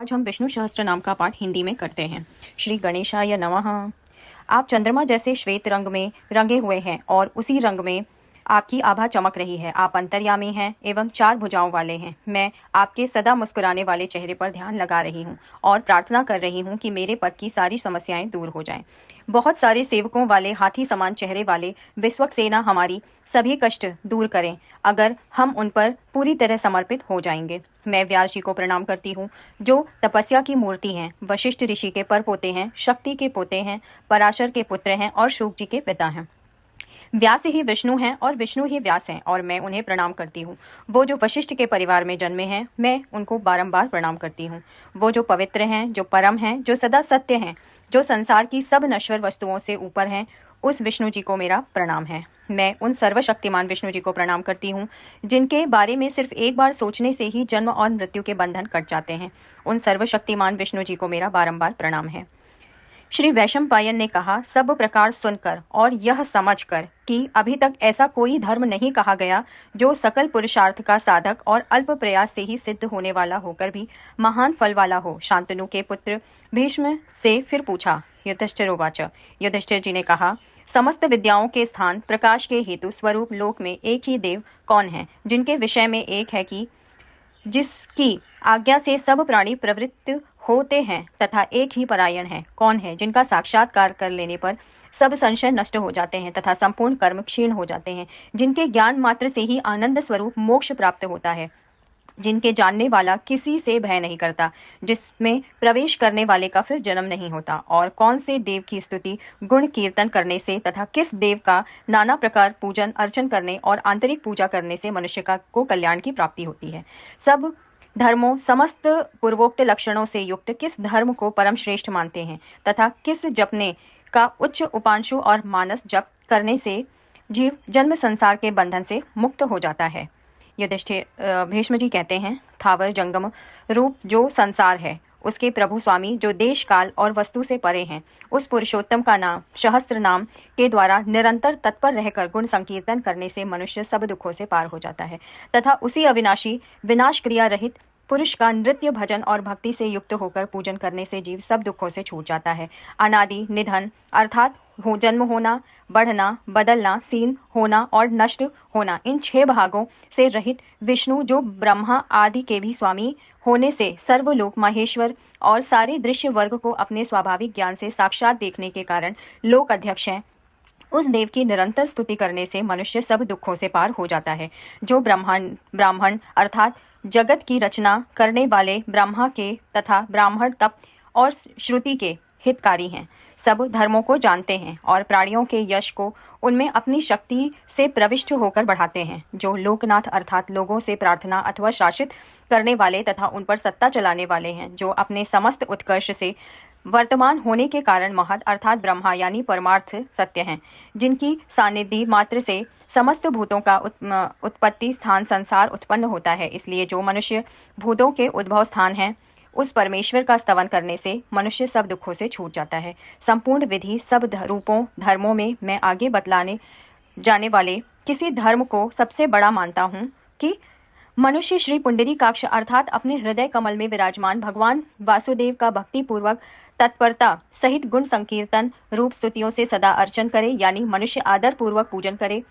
आज हम विष्णु सहस्त्र नाम का पाठ हिंदी में करते हैं। श्री गणेशाय नमः। आप चंद्रमा जैसे श्वेत रंग में रंगे हुए हैं और उसी रंग में आपकी आभा चमक रही है। आप अंतर्यामी हैं एवं 4 भुजाओं वाले हैं। मैं आपके सदा मुस्कुराने वाले चेहरे पर ध्यान लगा रही हूँ और प्रार्थना कर रही हूँ कि मेरे पद की सारी समस्याएं दूर हो जाएं। बहुत सारे सेवकों वाले हाथी समान चेहरे वाले विश्वक सेना हमारी सभी कष्ट दूर करें अगर हम उन पर पूरी तरह समर्पित हो जाएंगे। मैं व्यास जी को प्रणाम करती हूँ जो तपस्या की मूर्ति हैं, वशिष्ठ ऋषि के परपोते हैं, शक्ति के पोते हैं, पराशर के पुत्र हैं और शुक जी के पिता हैं। व्यास ही विष्णु हैं और विष्णु ही व्यास हैं और मैं उन्हें प्रणाम करती हूँ। वो जो वशिष्ठ के परिवार में जन्मे हैं, मैं उनको बारंबार प्रणाम करती हूँ। वो जो पवित्र हैं, जो परम हैं, जो सदा सत्य हैं, जो संसार की सब नश्वर वस्तुओं से ऊपर हैं, उस विष्णु जी को मेरा प्रणाम है। मैं उन सर्वशक्तिमान विष्णु जी को प्रणाम करती हूँ जिनके बारे में सिर्फ एक बार सोचने से ही जन्म और मृत्यु के बंधन कट जाते हैं। उन सर्वशक्तिमान विष्णु जी को मेरा बारंबार प्रणाम है। श्री वैशंपायन ने कहा, सब प्रकार सुनकर और यह समझकर कि अभी तक ऐसा कोई धर्म नहीं कहा गया जो सकल पुरुषार्थ का साधक और अल्प प्रयास से ही सिद्ध होने वाला होकर भी महान फल वाला हो। शांतनु के पुत्र भीष्म से फिर पूछा, युधिष्ठिरोवाच। युधिष्ठिर जी ने कहा, समस्त विद्याओं के स्थान प्रकाश के हेतु स्वरूप लोक में एक ही देव कौन है, जिनके विषय में एक है कि जिसकी आज्ञा से सब प्राणी प्रवृत्त होते हैं तथा एक ही परायण है, कौन है जिनका साक्षात्कार कर लेने पर सब संशय नष्ट हो जाते हैं तथा संपूर्ण कर्म क्षीण हो जाते हैं, जिनके ज्ञान मात्र से ही आनंद स्वरूप मोक्ष प्राप्त होता है, जिनके जानने वाला किसी से भय नहीं करता, जिसमें प्रवेश करने वाले का फिर जन्म नहीं होता, और कौन से देव की स्तुति गुण कीर्तन करने से तथा किस देव का नाना प्रकार पूजन अर्चन करने और आंतरिक पूजा करने से मनुष्य को कल्याण की प्राप्ति होती है। सब धर्मों समस्त पूर्वोक्त लक्षणों से युक्त किस धर्म को परम श्रेष्ठ मानते हैं तथा किस जपने का उच्च उपांशु और मानस जप करने से जीव जन्म संसार के बंधन से मुक्त हो जाता है। युधिष्ठिर भीष्म जी कहते हैं, थावर जंगम रूप जो संसार है, उसके प्रभु स्वामी जो देश काल और वस्तु से परे हैं, उस पुरुषोत्तम का नाम सहस्त्र नाम के द्वारा निरंतर तत्पर रहकर गुण संकीर्तन करने से मनुष्य सब दुखों से पार हो जाता है तथा उसी अविनाशी विनाश क्रिया रहित पुरुष का नृत्य भजन और भक्ति से युक्त होकर पूजन करने से जीव सब दुखों से छूट जाता है। अनादि निधन अर्थात जन्म होना, बढ़ना, बदलना, सीन होना और नष्ट होना, इन 6 भागों से रहित विष्णु जो ब्रह्मा आदि के भी स्वामी होने से सर्वलोक माहेश्वर और सारे दृश्य वर्ग को अपने स्वाभाविक ज्ञान से साक्षात देखने के कारण लोक अध्यक्ष हैं, उस देव की निरंतर स्तुति करने से मनुष्य सब दुखों से पार हो जाता है। जो ब्राह्मण अर्थात जगत की रचना करने वाले ब्रह्मा के तथा ब्राह्मण तप और श्रुति के हितकारी हैं, सब धर्मों को जानते हैं और प्राणियों के यश को उनमें अपनी शक्ति से प्रविष्ट होकर बढ़ाते हैं। जो लोकनाथ अर्थात लोगों से प्रार्थना अथवा शासित करने वाले तथा उन पर सत्ता चलाने वाले हैं, जो अपने समस्त उत्कर्ष से वर्तमान होने के कारण महत अर्थात ब्रह्मा यानी परमार्थ सत्य हैं, जिनकी सानिध्य मात्र से समस्त भूतों का उत्पत्ति स्थान संसार उत्पन्न होता है। इसलिए जो मनुष्य भूतों के उद्भव स्थान है, उस परमेश्वर का स्तवन करने से मनुष्य सब दुखों से छूट जाता है। संपूर्ण विधि सब रूपों धर्मों में मैं आगे बतलाने जाने वाले किसी धर्म को सबसे बड़ा मानता हूँ कि मनुष्य श्री पुंडरीकाक्ष अर्थात अपने हृदय कमल में विराजमान भगवान वासुदेव का भक्ति पूर्वक तत्परता सहित गुण संकीर्तन रूप स्तुतियों से सदा अर्चन करे, यानी मनुष्य आदर पूर्वक पूजन करे।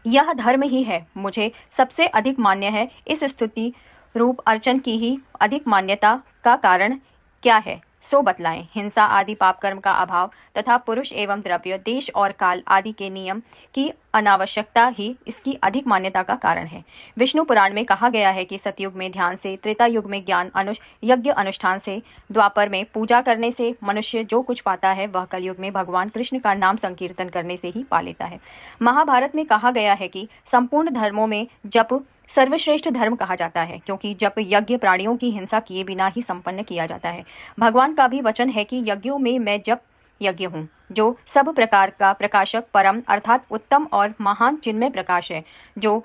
यह धर्म ही है मुझे सबसे अधिक मान्य है। इस स्तुति रूप अर्चन की ही अधिक मान्यता का कारण क्या है सो बतलाएं। हिंसा आदि पाप कर्म का अभाव तथा पुरुष एवं द्रव्य देश और काल आदि के नियम की अनावश्यकता ही इसकी अधिक मान्यता का कारण है। विष्णु पुराण में कहा गया है कि सतयुग में ध्यान से, त्रेता युग में ज्ञान यज्ञ अनुष्ठान से, द्वापर में पूजा करने से मनुष्य जो कुछ पाता है वह कलयुग में भगवान कृष्ण का नाम संकीर्तन करने से ही पा लेता है। महाभारत में कहा गया है कि संपूर्ण धर्मों में जप सर्वश्रेष्ठ धर्म कहा जाता है, क्योंकि जप यज्ञ प्राणियों की हिंसा किए बिना ही संपन्न किया जाता है। भगवान का भी वचन है कि यज्ञों में मैं जप यज्ञ हूँ, जो सब प्रकार का प्रकाशक परम अर्थात उत्तम और महान चिन्मय प्रकाश है। जो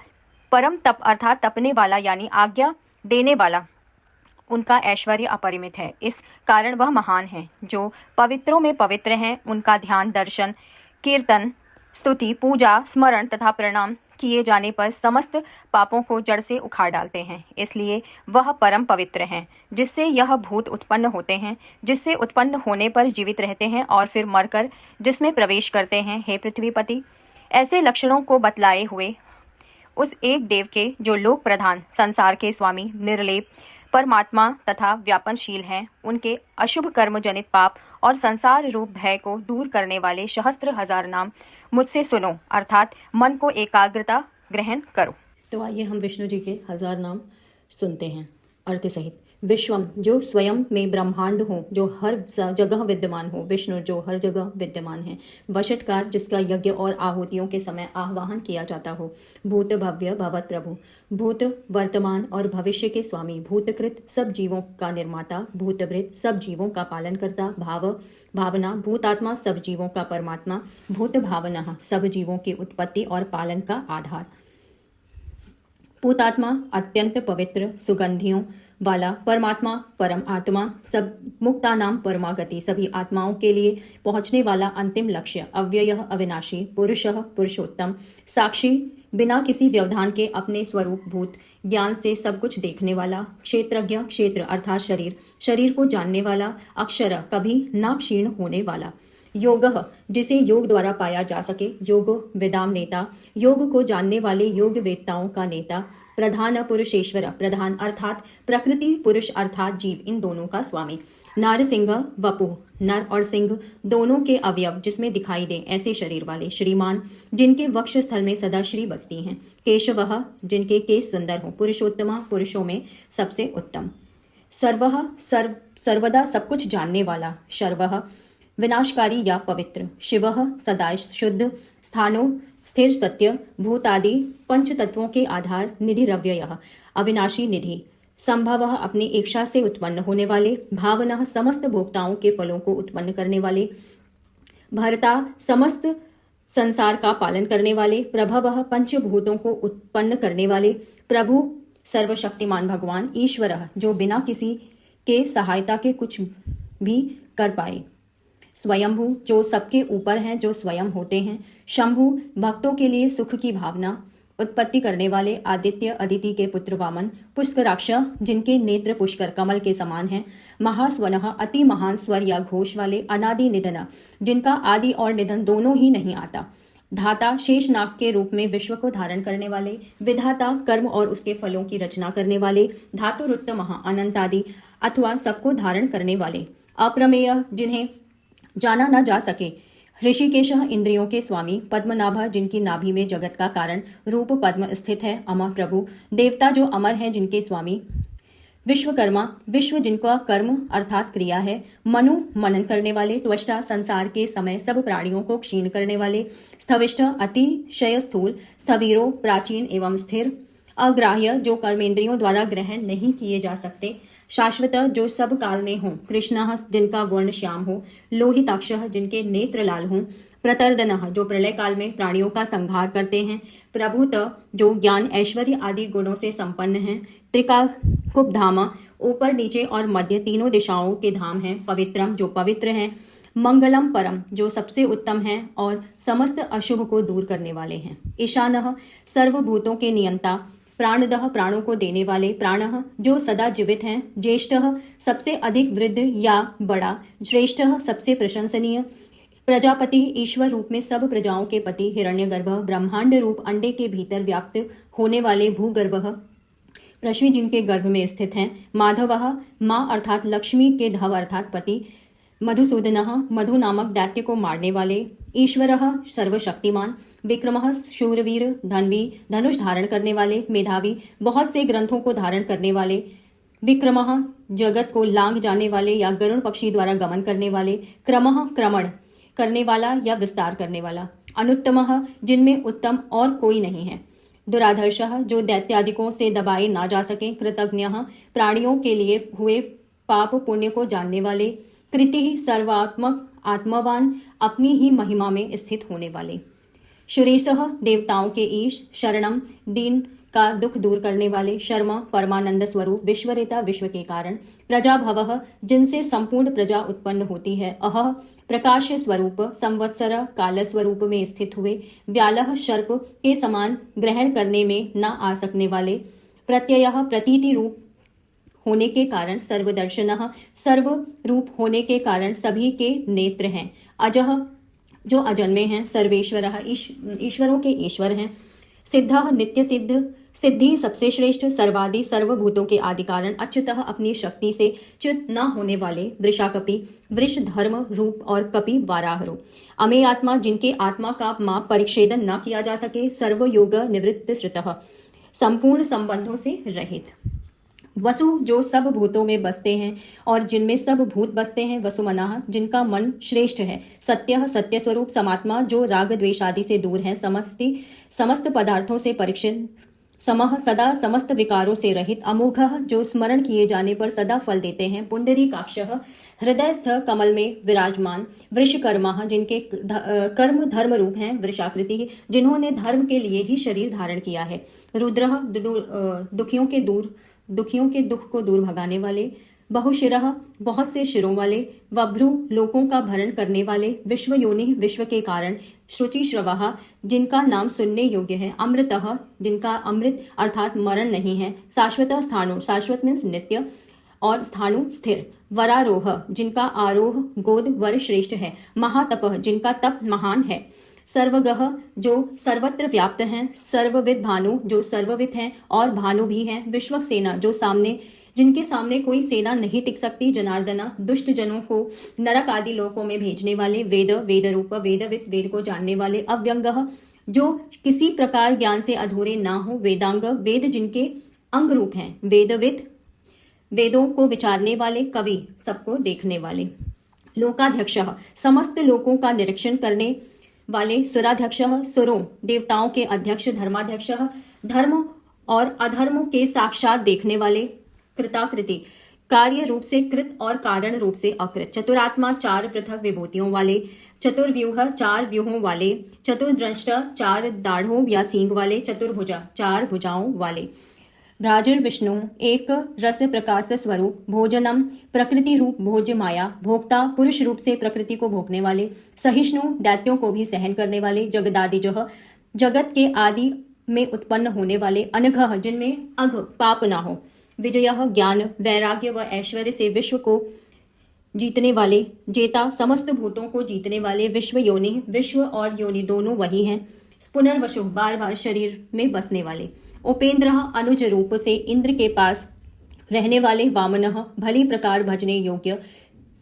परम तप अर्थात तपने वाला यानी आज्ञा देने वाला, उनका ऐश्वर्य अपरिमित है, इस कारण वह महान है। जो पवित्रों में पवित्र हैं, उनका ध्यान दर्शन कीर्तन स्तुति, पूजा, स्मरण तथा प्रणाम किए जाने पर समस्त पापों को जड़ से उखाड़ डालते हैं। इसलिए वह परम पवित्र हैं, जिससे यह भूत उत्पन्न होते हैं, जिससे उत्पन्न होने पर जीवित रहते हैं और फिर मरकर जिसमें प्रवेश करते हैं। हे पृथ्वीपति, ऐसे लक्षणों को बतलाए हुए उस एक देव के जो लोक प्रधान, संसार के स्वामी, निर्लेप परमात्मा तथा व्यापनशील हैं, उनके अशुभ कर्म जनित पाप और संसार रूप भय को दूर करने वाले सहस्त्र हजार नाम मुझसे सुनो, अर्थात मन को एकाग्रता ग्रहण करो। तो आइए हम विष्णु जी के 1000 नाम सुनते हैं अर्थ सहित। विश्वम, जो स्वयं में ब्रह्मांड हो, जो हर जगह विद्यमान हो। विष्णु, जो हर जगह विद्यमान है। वशटकार, जिसका यज्ञ और आहुतियों के समय आह्वान किया जाता हो। भूत भव्य भवत प्रभु, भूत वर्तमान और भविष्य के स्वामी। भूतकृत, सब जीवों का निर्माता। भूतभृत, सब जीवों का पालन करता। भावना, भूतात्मा, सब जीवों का परमात्मा। भूत भावना, सब जीवों की उत्पत्ति और पालन का आधार। भूतात्मा, अत्यंत पवित्र सुगंधियों वाला। परमात्मा, परम आत्मा, सब मुक्ता नाम परमागति, सभी आत्माओं के लिए पहुंचने वाला अंतिम लक्ष्य। अव्ययः, अविनाशी। पुरुषः, पुरुषोत्तम। साक्षी, बिना किसी व्यवधान के अपने स्वरूप भूत ज्ञान से सब कुछ देखने वाला। क्षेत्रज्ञ, क्षेत्र अर्थात शरीर, शरीर को जानने वाला। अक्षर, कभी न क्षीण होने वाला। योगः, जिसे योग द्वारा पाया जा सके। योग वेदाम नेता, योग को जानने वाले योग वेदताओं का नेता। प्रधान पुरुषेश्वर, प्रधान अर्थात प्रकृति, पुरुष अर्थात जीव, इन दोनों का स्वामी। नारसिंह, वपुः, नर और सिंह दोनों के अवयव जिसमें दिखाई दे ऐसे शरीर वाले। श्रीमान, जिनके वक्ष स्थल में सदा श्री बसती हैं। केशवः, जिनके केश सुंदर हो। पुरुषोत्तमा, पुरुषों में सबसे उत्तम। सर्वः, सर्वदा सब कुछ जानने वाला। शर्वः, विनाशकारी या पवित्र। शिवः, सदा शुद्ध। स्थानो, स्थिर सत्य। भूतादि पंच तत्वों के आधार। निधिरव्ययः, अविनाशी निधि। संभवः, अपनी इच्छा से उत्पन्न होने वाले। भावना, समस्त भोक्ताओं के फलों को उत्पन्न करने वाले। भर्ता, समस्त संसार का पालन करने वाले। प्रभवः, पंचभूतों को उत्पन्न करने वाले। प्रभु, सर्वशक्तिमान भगवान। ईश्वरः, जो बिना किसी के सहायता के कुछ भी कर पाए। स्वयंभू, जो सबके ऊपर हैं, जो स्वयं होते हैं। शंभु, भक्तों के लिए सुख की भावना उत्पत्ति करने वाले। आदित्य, अदिति के पुत्र वामन। पुष्कराक्ष, जिनके नेत्र पुष्कर कमल के समान हैं। महास्वनः, अति महान स्वर या घोष वाले। अनादि निधन, जिनका आदि और निधन दोनों ही नहीं आता। धाता, शेषनाग के रूप में विश्व को धारण करने वाले। विधाता, कर्म और उसके फलों की रचना करने वाले। धातुरुत्तमः, अनंतादि अथवा सबको धारण करने वाले। अप्रमेय, जिन्हें जाना न जा सके। ऋषिकेशः, इंद्रियों के स्वामी। पद्मनाभ, जिनकी नाभि में जगत का कारण रूप पद्म स्थित है। अमर प्रभु, देवता जो अमर हैं, जिनके स्वामी। विश्वकर्मा, विश्व जिनका कर्म अर्थात क्रिया है। मनु, मनन करने वाले। त्वष्टा, संसार के समय सब प्राणियों को क्षीण करने वाले। स्थविष्ठ, अतिशय स्थूल। स्थवीरो, प्राचीन एवं स्थिर। अग्राह्य, जो कर्मेंद्रियों द्वारा ग्रहण नहीं किए जा सकते। शाश्वत, जो सब काल में हो। कृष्णः, जिनका वर्ण श्याम हो। लोहिताक्षः, जिनके नेत्र लाल हों। प्रतर्दनः, जो प्रलय काल में प्राणियों का संहार करते हैं। प्रभुत, जो ज्ञान ऐश्वर्य आदि गुणों से संपन्न हैं। त्रिकाकुब्धाम, ऊपर नीचे और मध्य तीनों दिशाओं के धाम हैं। पवित्रम, जो पवित्र हैं। मंगलम परम, जो सबसे उत्तम है और समस्त अशुभ को दूर करने वाले हैं। ईशानः, सर्वभूतों के नियंता। प्राणदः, प्राणों को देने वाले। प्राणः, जो सदा जीवित हैं। ज्येष्ठः, सबसे अधिक वृद्ध या बड़ा। श्रेष्ठः, सबसे प्रशंसनीय। प्रजापति, ईश्वर रूप में सब प्रजाओं के पति। हिरण्यगर्भ, ब्रह्मांड रूप अंडे के भीतर व्याप्त होने वाले। भूगर्भः, पृथ्वी जिनके गर्भ में स्थित हैं। माधवः, माँ अर्थात लक्ष्मी के धव अर्थात पति। मधुसूदनः, मधु नामक दैत्य को मारने वाले। ईश्वरः, सर्वशक्तिमान। विक्रमः, शूरवीर, धनवी, धनुष धारण करने वाले। मेधावी, बहुत से ग्रंथों को धारण करने वाले। विक्रमः, जगत को लांग जाने वाले या गरुण पक्षी द्वारा गमन करने वाले। क्रमः, क्रमण करने वाला या विस्तार करने वाला। अनुत्तमः, जिनमें उत्तम और कोई नहीं है। दुराधर्षः, जो दैत्यादिकों से दबाए ना जा सके। कृतज्ञः, प्राणियों के लिए हुए पाप पुण्य को जानने वाले। कृति, सर्वात्मक, आत्मवान, अपनी ही महिमा में स्थित होने वाले। सुरेशः, देवताओं के ईश। शरणम, दीन का दुख दूर करने वाले, शर्मा परमानंद स्वरूप, विश्वरेता विश्व के कारण, प्रजा भवः जिनसे संपूर्ण प्रजा उत्पन्न होती है, अहः प्रकाश स्वरूप, संवत्सर काल स्वरूप में स्थित हुए, व्यालः सर्प के समान ग्रहण करने में न आ सकने वाले, प्रत्ययः प्रतीति रूप होने के कारण, सर्वदर्शनः सर्व रूप होने के कारण सभी के नेत्र हैं, अजः जो अजन्मे हैं, सर्वेश्वरः ईश्वरों के ईश्वर हैं, सिद्धः नित्य सिद्ध, सिद्धि सबसे श्रेष्ठ, सर्वादि सर्वभूतों के आदि कारण, अच्युतः अपनी शक्ति से च्युत न होने वाले, वृषाकपि वृष धर्म रूप और कपि वाराह रूप, अमेय आत्मा जिनके आत्मा का माप परिच्छेदन न किया जा सके, सर्व योग निवृत्त श्रुतः संपूर्ण संबंधों से रहित, वसु जो सब भूतों में बसते हैं और जिनमें सब भूत बसते हैं, वसुमनाः जिनका मन श्रेष्ठ है, सत्यः सत्य स्वरूप, समात्मा जो राग द्वेष आदि से दूर है, समस्त पदार्थों से परीक्षित, समः सदा समस्त विकारों से रहित, अमोघः जो स्मरण किए जाने पर सदा फल देते हैं, पुंडरीकाक्षः हृदयस्थ कमल में विराजमान, वृषकर्माः जिनके कर्म धर्म रूप हैं, वृषाकृति जिन्होंने धर्म के लिए ही शरीर धारण किया है, रुद्रः दुखियों के दुख को दूर भगाने वाले, बहुशिरः बहुत से शिरों वाले, वभ्रु लोकों का भरण करने वाले, विश्व योनि विश्व के कारण, श्रुचि श्रवः जिनका नाम सुनने योग्य है, अमृतः जिनका अमृत अर्थात मरण नहीं है, शाश्वत स्थाणु शाश्वत मीन्स नित्य और स्थाणु स्थिर, वरारोह जिनका आरोह गोद वर श्रेष्ठ है, महातपः जिनका तप महान है, सर्वगः जो सर्वत्र व्याप्त हैं, सर्वविद भानु जो सर्वविद हैं और भानु भी हैं, विश्वक सेना जो जिनके सामने कोई सेना नहीं टिक सकती, जनार्दना दुष्ट जनों को नरक आदि लोकों में भेजने वाले, वेद रूप वेदविद वेद को जानने वाले, अव्यंगः जो किसी प्रकार ज्ञान से अधूरे ना हो, वेदांग वेद जिनके अंग रूप हैं, वेदविद वेदों को विचारने वाले, कवि सबको देखने वाले, लोकाध्यक्षः समस्त लोकों का निरीक्षण करने वाले, सुराध्यक्षः सुरों देवताओं के अध्यक्ष, धर्माध्यक्षः धर्म और अधर्म के साक्षात देखने वाले, कृताकृति कार्य रूप से कृत और कारण रूप से अकृत, चतुरात्मा चार पृथक विभूतियों वाले, चतुर्व्यूह चार व्यूहों वाले, चतुर्दृष्टा चार दाढ़ों या सींग वाले, चतुर्भुजा चार भुजाओं वाले, भ्राजिर विष्णु एक रस प्रकाश स्वरूप, भोजनम प्रकृति रूप भोज्य माया, भोक्ता पुरुष रूप से प्रकृति को भोगने वाले, सहिष्णु दैत्यों को भी सहन करने वाले, जगदादिजः जगत के आदि में उत्पन्न होने वाले, अनघः जिनमें अघ पाप ना हो, विजयः ज्ञान वैराग्य व ऐश्वर्य से विश्व को जीतने वाले, जेता समस्त भूतों को जीतने वाले, विश्व योनि विश्व और योनि दोनों वही हैं, पुनर्वसु बार बार शरीर में बसने वाले, उपेंद्र अनुज रूप से इंद्र के पास रहने वाले, वामनः भली प्रकार भजने योग्य,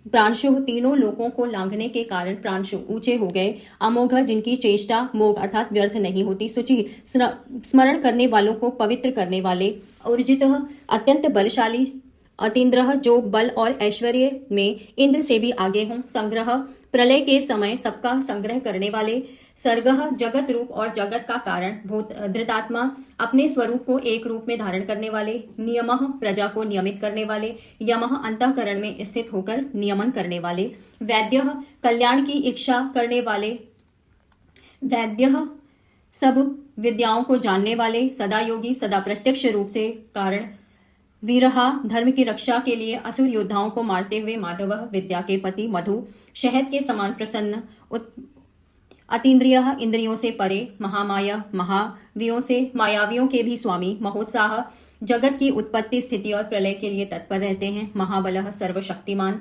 प्रांशु तीनों लोकों को लांघने के कारण प्रांशु ऊंचे हो गए, अमोघ जिनकी चेष्टा मोघ अर्थात व्यर्थ नहीं होती, शुचि स्मरण करने वालों को पवित्र करने वाले, ऊर्जित अत्यंत बलशाली, अतीन्द्र जो बल और ऐश्वर्य में इंद्र से भी आगे हों, संग्रह प्रलय के समय सबका संग्रह करने वाले, सर्गः जगत रूप और जगत का कारण, भूत धृतात्मा अपने स्वरूप को एक रूप में धारण करने वाले, नियमः प्रजा को नियमित करने वाले, यमः अंतःकरण में स्थित होकर नियमन करने वाले, वैद्यः कल्याण की इच्छा करने वाले, वैद्यः सब विद्याओं को जानने वाले, सदा योगी सदा प्रत्यक्ष रूप से कारण, वीरहा धर्म की रक्षा के लिए असुर योद्धाओं को मारते हुए, माधव विद्या के पति, मधु शहद के समान प्रसन्न, अतीन्द्रिय इंद्रियों से परे, महामाया मायावियों के भी स्वामी, महोत्साह जगत की उत्पत्ति स्थिति और प्रलय के लिए तत्पर रहते हैं, महाबलः सर्वशक्तिमान,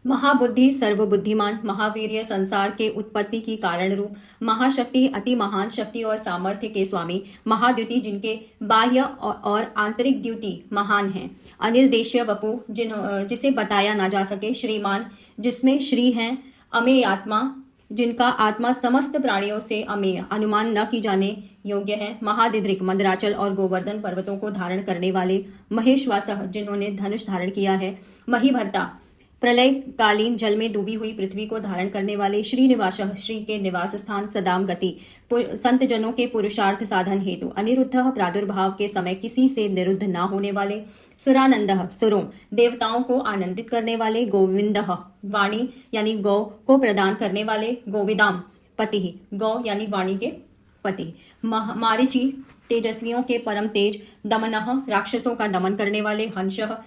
महाबुद्धि सर्वबुद्धिमान, महावीर्य संसार के उत्पत्ति की कारण रूप, महाशक्ति अति महान शक्ति और सामर्थ्य के स्वामी, महाद्युति जिनके बाह्य और आंतरिक द्युति महान हैं, अनिर्देश्य वपु जिसे बताया ना जा सके, श्रीमान जिसमें श्री हैं, अमेय आत्मा जिनका आत्मा समस्त प्राणियों से अमेय अनुमान न की जाने योग्य है, महादिद्रिक मंदराचल और गोवर्धन पर्वतों को धारण करने वाले, महेश्वासः जिन्होंने धनुष धारण किया है, महीभर्ता प्रलय कालीन जल में डूबी हुई पृथ्वी को धारण करने वाले, श्रीनिवासः श्री के निवास स्थान, सदाम गति संत जनों के पुरुषार्थ साधन हेतु, अनिरुद्धः प्रादुर्भाव के समय किसी से निरुद्ध न होने वाले, सुरानंदः सुरों देवताओं को आनंदित करने वाले, गोविंदः वाणी यानी गौ को प्रदान करने वाले, गोविदाम पति गौ यानी वाणी के पति। मारीचि तेजस्वियों के परम तेज। दमनः राक्षसों का दमन करने वाले। हंसः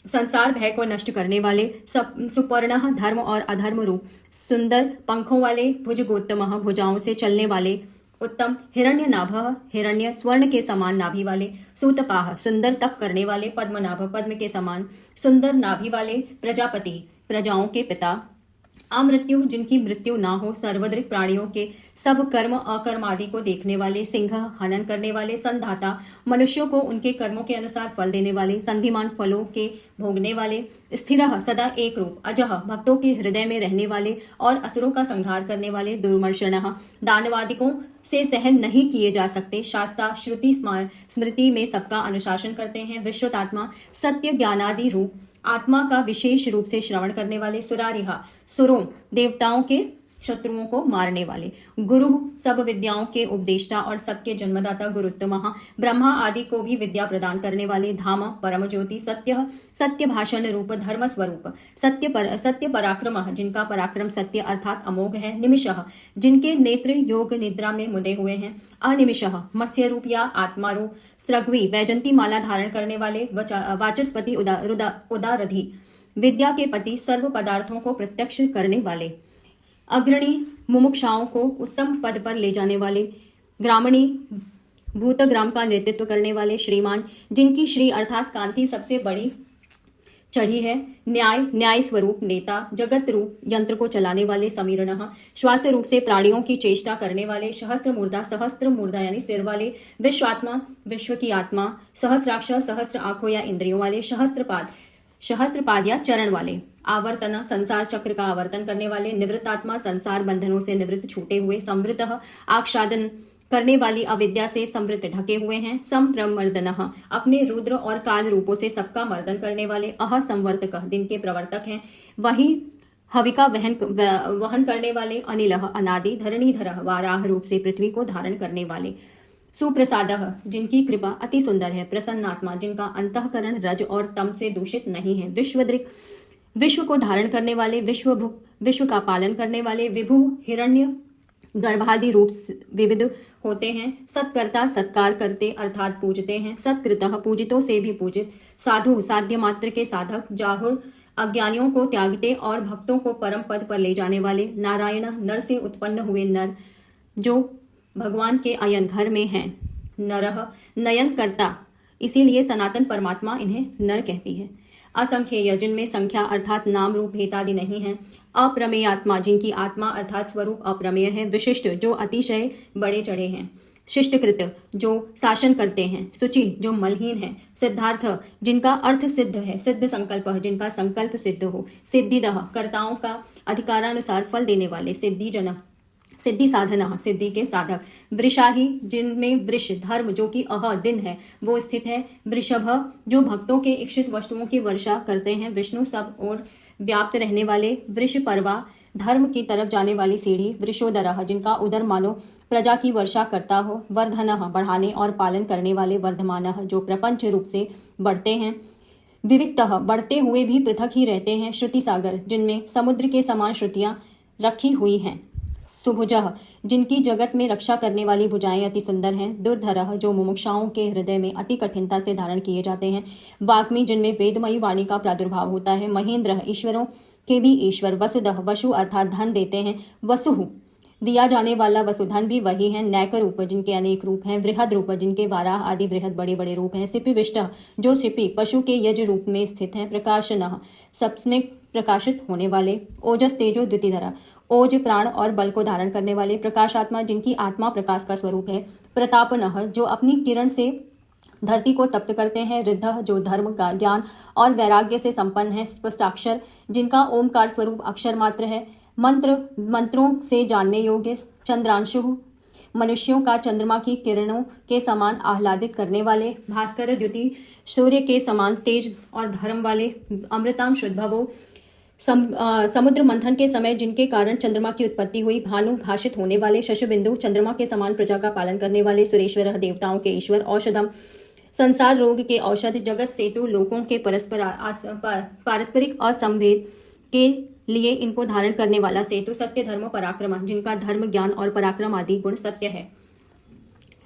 संसार भय को नष्ट करने वाले। सुपर्णः धर्म और अधर्म रूप। सुंदर पंखों वाले। भुजगोत्तमः भुजाओं से चलने वाले। उत्तम हिरण्य नाभः हिरण्य स्वर्ण के समान नाभि वाले। सूतपाह सुंदर तप करने वाले। पद्मनाभ पद्म के समान सुंदर नाभि वाले। प्रजापति प्रजाओं के पिता। अमृत्यु जिनकी मृत्यु ना हो। सर्वदृक प्राणियों के सब कर्म अकर्म आदि को देखने वाले। सिंह हनन करने वाले। संधाता मनुष्यों को उनके कर्मों के अनुसार फल देने वाले। संधिमान फलों के भोगने वाले। स्थिरः सदा एक रूप। अजः भक्तों के हृदय में रहने वाले और असुरों का संहार करने वाले। दुर्मर्शनः दानवादिकों से सहन नहीं किए जा सकते। शास्ता श्रुति स्मृति में सबका अनुशासन करते हैं। विश्रुतात्मा सत्य ज्ञानादि रूप। आत्मा का विशेष रूप से श्रवण करने वाले। सुरारिहा सुरों देवताओं के शत्रुओं को मारने वाले। गुरु सब विद्याओं के उपदेष्टा और सबके जन्मदाता। गुरुत्तमः ब्रह्मा आदि को भी विद्या प्रदान करने वाले। धाम परम ज्योति। सत्य सत्य भाषण रूप। धर्म स्वरूप। सत्य पराक्रम जिनका पराक्रम सत्य अर्थात अमोघ है। निमिषः जिनके नेत्र योग निद्रा में मुदे हुए हैं। अनिमिषः मत्स्य रूप या आत्मा रूप। सृग्वी वैजंती माला धारण करने वाले। वाचस्पति उदारधि विद्या के पति। सर्व पदार्थों को प्रत्यक्ष करने वाले। अग्रणी मुमुक्षाओं को उत्तम पद पर ले जाने वाले। ग्रामणी भूतग्राम का नेतृत्व करने वाले। श्रीमान जिनकी श्री अर्थात कांति सबसे बड़ी चढ़ी है। न्याय स्वरूप नेता। जगत रूप यंत्र को चलाने वाले। समीरणः श्वास रूप से प्राणियों की चेष्टा करने वाले। सहस्त्र मूर्धा यानी सिर वाले। विश्वात्मा विश्व की आत्मा। सहस्राक्ष सहस्त्र आंखों या इंद्रियों वाले। सहस्त्रपाद या चरण वाले। आवर्तन संसार चक्र का आवर्तन करने वाले। निवृत्तात्मा संसार बंधनों से निवृत्त छूटे हुए। संवृतः आच्छादन करने वाली अविद्या से संवृत ढके हुए हैं। संप्रमर्दनः अपने रुद्र और काल रूपों से सबका मर्दन करने वाले। संवर्तकः दिन के प्रवर्तक हैं। वही हविका वहन करने वाले। अनिलः अनादि। धरणीधरः वाराह रूप से पृथ्वी को धारण करने वाले। सुप्रसादः जिनकी कृपा अति सुंदर है। प्रसन्नात्मा जिनका अंतःकरण रज और तम से दूषित नहीं है। विश्वदृक् विश्व को धारण करने वाले। विश्वभुक विश्व का पालन करने वाले। विभु हिरण्य गर्भादि रूप विविध होते हैं। सत्कर्ता सत्कार करते अर्थात पूजते हैं। सत्कृतः पूजितों से भी पूजित। साधु साध्य मात्र के साधक। जाहुर अज्ञानियों को त्यागते और भक्तों को परम पद पर ले जाने वाले। नारायण नर से उत्पन्न हुए नर जो भगवान के अयन घर में हैं। नरह नयन करता इसीलिए सनातन परमात्मा इन्हें नर कहती है। असंख्येय जिनमें संख्या अर्थात नाम रूप भेदादि नहीं है। अप्रमेय आत्मा जिनकी आत्मा अर्थात स्वरूप अप्रमेय है। विशिष्ट जो अतिशय बड़े चढ़े हैं। शिष्टकृत जो शासन करते हैं। शुचि जो मलहीन है। सिद्धार्थ जिनका अर्थ सिद्ध है। सिद्ध संकल्प जिनका संकल्प सिद्ध हो। सिद्धिदः कर्ताओं का अधिकारानुसार फल देने वाले। सिद्धिजन सिद्धि साधना सिद्धि के साधक। वृषाही जिनमें वृष धर्म जो कि दिन है वो स्थित है। वृषभ जो भक्तों के इच्छित वस्तुओं की वर्षा करते हैं। विष्णु सब और व्याप्त रहने वाले। वृष पर्वा धर्म की तरफ जाने वाली सीढ़ी। वृषोदरः जिनका उदर मानो प्रजा की वर्षा करता हो। वर्धनः बढ़ाने और पालन करने वाले। वर्धमानः जो प्रपंच रूप से बढ़ते हैं। विविक्तः बढ़ते हुए भी पृथक ही रहते हैं। श्रुति सागर जिनमें समुद्र के समान श्रुतियां रखी हुई हैं। सुभुजः जिनकी जगत में रक्षा करने वाली भुजाएं अति सुंदर हैं। दुर्धरः जो मुमुक्षाओं के हृदय में अति कठिनता से धारण किए जाते हैं। वाग्मी जिनमें वेदमयी वाणी का प्रादुर्भाव होता है। महेंद्र ईश्वरों के भी ईश्वर। वसुदः वसु अर्थात धन देते हैं। वसुहु दिया जाने वाला वसुधन भी वही है। नैक रूप जिनके अनेक रूप हैं। वृहद रूप जिनके वाराह आदि वृहद बड़े बड़े रूप हैं। सिपिविष्ट जो सिपि पशु के यज रूप में स्थित हैं। प्रकाशनः सबमें प्रकाशित होने वाले। ओजस तेजो द्युतिधरा ओज प्राण और बल को धारण करने वाले। प्रकाशात्मा जिनकी आत्मा प्रकाश का स्वरूप है। प्रतापनः जो अपनी किरण से धरती को तप्त करते हैं। रिद्ध जो धर्म का ज्ञान और वैराग्य से संपन्न है। स्पष्टाक्षर जिनका ओमकार स्वरूप अक्षर मात्र है। मंत्रों से जानने योग्य। चंद्रांशु मनुष्यों का चंद्रमा की किरणों के समान आह्लादित करने वाले। भास्कर द्युति सूर्य के समान तेज और धर्म वाले। अमृताम शुद्धभवो समुद्र मंथन के समय जिनके कारण चंद्रमा की उत्पत्ति हुई। भानु भाषित होने वाले। शशबिंदु चंद्रमा के समान प्रजा का पालन करने वाले। सुरेश्वर देवताओं के ईश्वर। औषधम संसार रोग के औषध। जगत सेतु लोकों के पारस्परिक असंभेद के लिए इनको धारण करने वाला सेतु, सत्य धर्म पराक्रम, जिनका धर्म ज्ञान और पराक्रम आदि गुण सत्य है।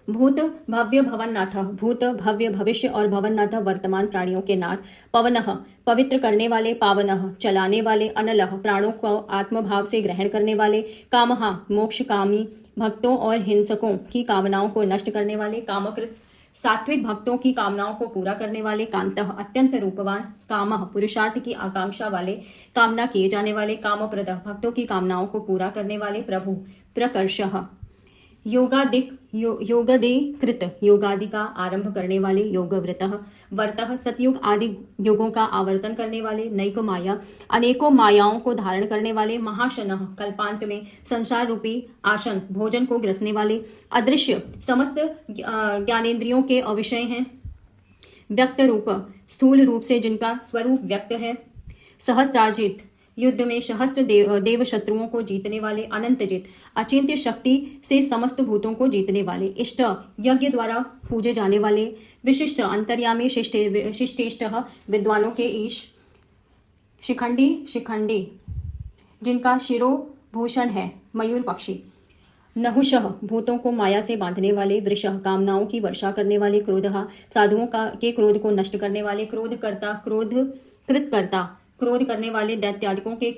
भूत भव्य भवननाथ, भूत भव्य भविष्य और भवननाथ वर्तमान प्राणियों के नाथ। पवनः पवित्र करने वाले, पावनः चलाने वाले, अनलः प्राणों को आत्मभाव से ग्रहण करने वाले, कामः मोक्षकामी भक्तों और हिंसकों की कामनाओं को नष्ट करने वाले, कामकृत सात्विक भक्तों की कामनाओं को पूरा करने वाले, कांतः अत्यंत रूपवान, कामः पुरुषार्थ की आकांक्षा वाले, कामना किए जाने वाले, कामप्रदः भक्तों की कामनाओं को पूरा करने वाले, प्रभु प्रकर्षः योगदेकृत योगादि का आरंभ करने वाले, योगव्रतः वर्तः सतयुग आदि युगों का आवर्तन करने वाले, नैक माया अनेकों मायाओं को धारण करने वाले, महाशनः कल्पांत में संसार रूपी आसन भोजन को ग्रसने वाले, अदृश्य समस्त ज्ञानेंद्रियों के अविषय हैं, व्यक्त रूप स्थूल रूप से जिनका स्वरूप व्यक्त है, सहस्त्रार्जित युद्ध में सहस्त्र देव शत्रुओं को जीतने वाले, अनंतजित अचिंत्य शक्ति से समस्त भूतों को जीतने वाले, इष्ट यज्ञ द्वारा पूजे जाने वाले, विशिष्ट अंतर्यामी शिष्टेष्ट विद्वानों के ईश, शिखंडी जिनका शिरोभूषण है मयूर पक्षी, नहुषः भूतों को माया से बांधने वाले, वृषः कामनाओं की वर्षा करने वाले, क्रोधः साधुओं के क्रोध को नष्ट करने वाले, क्रोध करने वाले, दैत्यादिकों के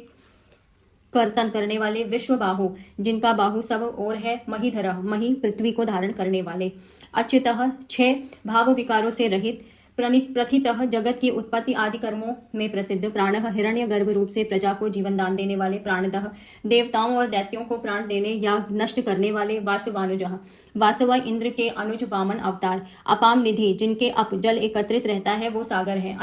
कर्तन करने वाले, विश्वबाहु जिनका बाहु सब ओर है, महीधरः मही पृथ्वी को धारण करने वाले, अच्युतः 6 भाव विकारों से रहित, प्रथितः जगत की उत्पत्ति आदि कर्मों में प्रसिद्ध, प्राणः हिरण्य गर्भ रूप से प्रजा को जीवन दान देने वाले, प्राणदः देवताओं और दैत्यों को प्राण देने या नष्ट करने वाले, वासुवानुजः वासव इंद्र के अनुज वामन अवतार, अपाम निधि जिनके अप जल एकत्रित रहता है वो सागर है,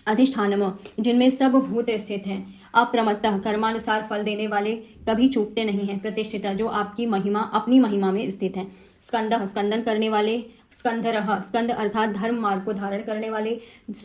अधिष्ठानम जिनमें सब भूत स्थित हैं, अप्रमत्तः कर्मानुसार फल देने वाले, कभी चूकते नहीं हैं, प्रतिष्ठिता जो आपकी महिमा अपनी महिमा में स्थित हैं, स्कंदः स्कंदन करने वाले, स्कंधरः स्कंद अर्थात धर्म मार्ग को धारण करने वाले,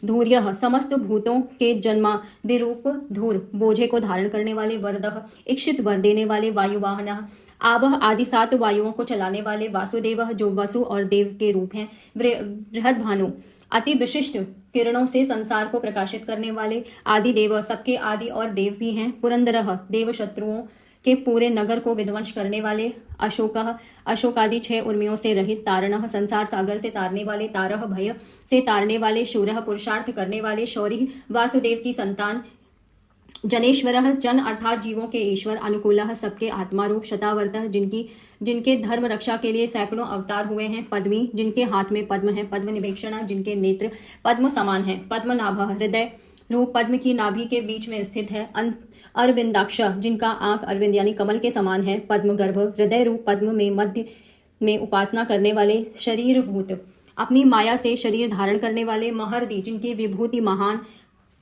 धूर्यः समस्त भूतों के जन्मादिरूप धूर बोझे को धारण करने वाले, वरदः इक्षित वर देने वाले, वायुवाहनः आवह आदि 7 वायुओं को चलाने वाले, वासुदेवः जो वसु और देव के रूप हैं, बृहद्भानु अति विशिष्ट किरणों से संसार को प्रकाशित करने वाले, आदि देव सबके आदि और देव भी हैं, पुरंदरः देव शत्रुओं के पूरे नगर को विध्वंस करने वाले, अशोकः अशोकादि 6 उर्मियों से रहित, तारणः संसार सागर से तारने वाले, तारः भय से तारने वाले, शूरः पुरुषार्थ करने वाले, शौरी वासुदेव की संतान, जनेश्वरः जन अर्थात जीवों के ईश्वर, अनुकूलः सबके आत्मा रूप, शतावर्तः जिनके धर्म रक्षा के लिए सैकड़ों अवतार हुए हैं, पद्मी जिनके हाथ में पद्म है, पद्म निवेक्षणा जिनके नेत्र पद्म समान है, पद्मनाभः हृदय रूप पद्म की नाभि के बीच में स्थित है, अरविंदाक्ष जिनका आंख अरविंद यानी कमल के समान है, पद्म गर्भ हृदय रूप पद्म में मध्य में उपासना करने वाले, शरीर भूत अपनी माया से शरीर धारण करने वाले, महर्दि जिनकी विभूति महान,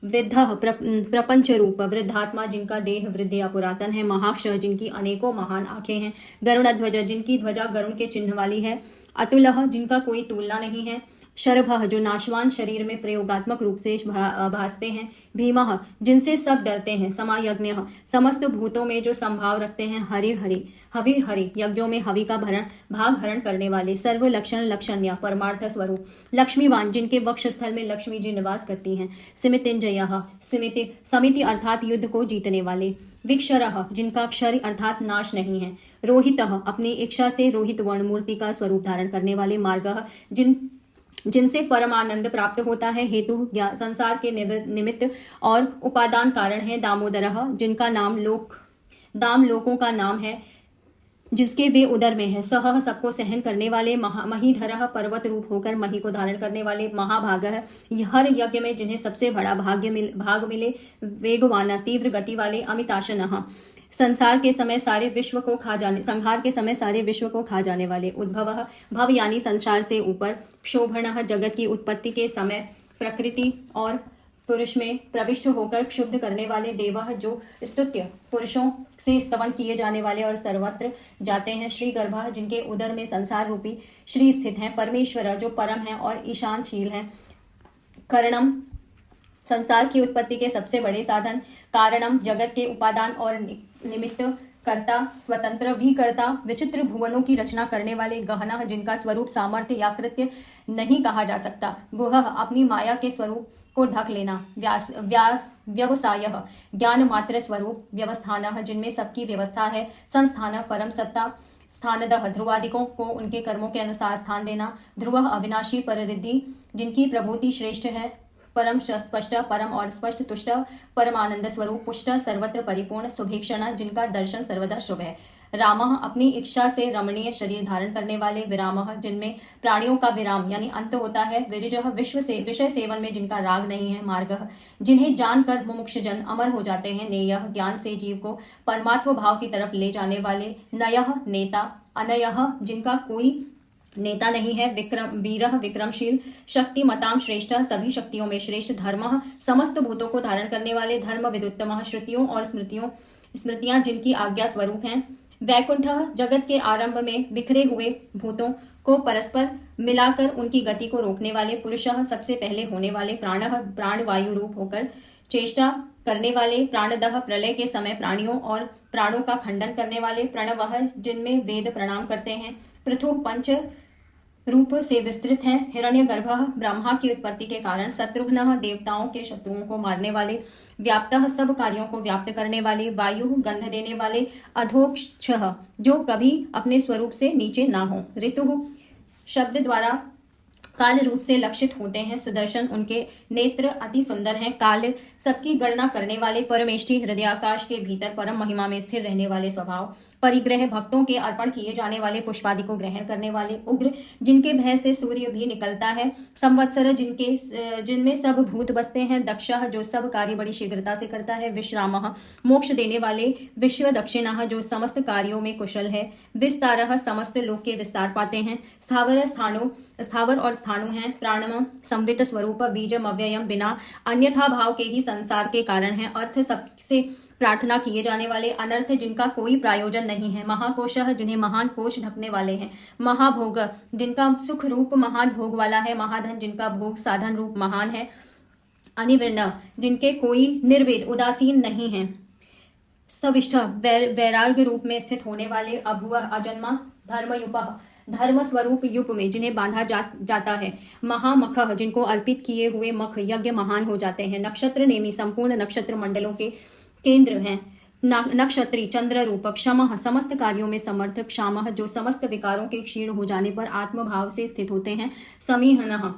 वृद्धः प्रपंच रूप वृद्धात्मा जिनका देह वृद्ध या पुरातन है, महाक्ष जिनकी अनेकों महान आंखें हैं, गरुड़ध्वज जिनकी ध्वजा गरुड़ के चिन्ह वाली है, अतुलः जिनका कोई तुलना नहीं है, शरभः जो नाशवान शरीर में प्रयोगात्मक रूप से भासते हैं, भीमः जिनसे सब डरते हैं, समायज्ञः समस्त भूतों में जो संभाव रखते हैं, हवि हरि यज्ञों में हवि का भाग हरण करने वाले, सर्व लक्षण लक्षण्य परमार्थ स्वरूप, लक्ष्मीवान जिनके वक्ष स्थल में लक्ष्मी जी निवास करती हैं, सिमितिंजयः समिति अर्थात युद्ध को जीतने वाले, विक्षरः जिनका क्षर अर्थात नाश नहीं है, रोहितः अपनी इच्छा से रोहित वर्ण मूर्ति का स्वरूप धारण करने वाले, मार्गः जिनसे परमानंद प्राप्त होता है, हेतु संसार के निमित्त और उपादान कारण है, दामोदरः जिनका नाम दाम लोकों का नाम है, जिसके वे उदर में है, सह सबको सहन करने वाले, महीधरः पर्वत रूप होकर मही को धारण करने वाले, महाभागः हर यज्ञ में जिन्हें सबसे बड़ा भाग मिले, वेगवान तीव्र गति वाले, अमिताशनः संहार के समय सारे विश्व को खा जाने वाले, उद्भवः भव यानी संसार से ऊपर, क्षोभणः जगत की उत्पत्ति के समय प्रकृति और पुरुष में प्रविष्ट होकर क्षुब्ध करने वाले, देवः जो स्तुत्य पुरुषों से स्तवन किए जाने वाले और सर्वत्र जाते हैं, श्री गर्भः जिनके उदर में संसार रूपी श्री स्थित है, परमेश्वर जो परम है और ईशानशील है, करणम संसार की उत्पत्ति के सबसे बड़े साधन, कारणम जगत के उपादान और निमित्त कर्ता, स्वतंत्र विकर्ता, विचित्र भुवनों की रचना करने वाले, गहना जिनका स्वरूप सामर्थ्य या कृत्य नहीं कहा जा सकता, गुह अपनी माया के स्वरूप को ढक लेना, व्यवसाय ज्ञान मात्र स्वरूप, व्यवस्थान जिनमें सबकी व्यवस्था है, संस्थान परम सत्ता, स्थानदह ध्रुवादिकों को उनके कर्मों के अनुसार स्थान देना, ध्रुव अविनाशी परिरिद्धि जिनकी प्रभुति श्रेष्ठ है, परम स्पष्ट परम और स्पष्ट तुष्ट परमानंद स्वरूप, पुष्ट सर्वत्र परिपूर्ण, शुभेक्षण जिनका दर्शन सर्वदा शुभ है, राम अपनी इच्छा से रमणीय शरीर धारण करने वाले, विराम जिनमें प्राणियों का विराम यानी अंत होता है, विरज विश्व से विषय सेवन में जिनका राग नहीं है, मार्ग जिन्हें जानकर मुमुक्ष जन अमर हो जाते हैं, नेय ज्ञान से जीव को परमात्म भाव की तरफ ले जाने वाले, नय नेता, अनय जिनका कोई नेता नहीं है, विक्रम वीर विक्रमशील, शक्ति मताम श्रेष्ठ सभी शक्तियों में श्रेष्ठ, धर्म समस्त भूतों को धारण करने वाले, धर्म विदुत्तम श्रुतियों और स्मृतियां जिनकी आज्ञा स्वरूप हैं, वैकुंठ जगत के आरंभ में बिखरे हुए भूतों को परस्पर मिलाकर उनकी गति को रोकने वाले, पुरुष सबसे पहले होने वाले, प्राण वायु रूप होकर चेष्टा करने वाले, प्राणदह प्रलय के समय प्राणियों और प्राणों का खंडन करने वाले, प्रणव जिनमें वेद प्रणाम करते हैं, पृथु पंच रूप से विस्तृत हैं, हिरण्यगर्भ ब्रह्मा की उत्पत्ति के कारण, शत्रुघ्न देवताओं के शत्रुओं को मारने वाले, व्याप्तः सब कार्यों को व्याप्त करने वाले, वायु गंध देने वाले, अधोक्ष जो कभी अपने स्वरूप से नीचे ना हो, ऋतु शब्द द्वारा काल रूप से लक्षित होते हैं, सुदर्शन उनके नेत्र अति सुंदर हैं, काल सबकी गणना करने वाले, परमेष्टि हृदयाकाश के भीतर परम महिमा में स्थिर रहने वाले स्वभाव, परिग्रह भक्तों के अर्पण किए जाने वाले पुष्पादि को ग्रहण करने वाले, उग्र जिनके भय से सूर्य भी निकलता है, संवत्सर जिनमें सब भूत बसते हैं, दक्ष जो सब कार्य बड़ी शीघ्रता से करता है, विश्राम मोक्ष देने वाले, विश्व दक्षिणा जो समस्त कार्यों में कुशल है, विस्तार समस्त लोक के विस्तार पाते हैं, स्थावर और स्थाणु हैं, प्राणम संवित स्वरूप, बीजम अव्ययम बिना अन्यथा भाव के ही संसार के कारण है, अर्थ सबसे प्रार्थना किए जाने वाले, अनर्थ जिनका कोई प्रायोजन नहीं है, महाकोश जिन्हें महान कोश ढकने वाले हैं, महाभोग जिनका सुख रूप महान भोग वाला है, महाधन जिनका भोग साधन रूप महान है, अनिविर्ण जिनके कोई निर्वेद उदासीन नहीं है, सविष्ठ वैराग्य रूप में स्थित होने वाले, अभुव अजन्मा, धर्मयुप धर्म स्वरूप युप में जिन्हें बांधा जाता है, महामख जिनको अर्पित किए हुए मख यज्ञ महान हो जाते हैं, नक्षत्र नेमी संपूर्ण नक्षत्र मंडलों के केंद्र हैं, नक्षत्री चंद्र रूप, क्षम समस्त कार्यों में समर्थ, क्षाम जो समस्त विकारों के क्षीण हो जाने पर आत्मभाव से स्थित होते हैं, समीहन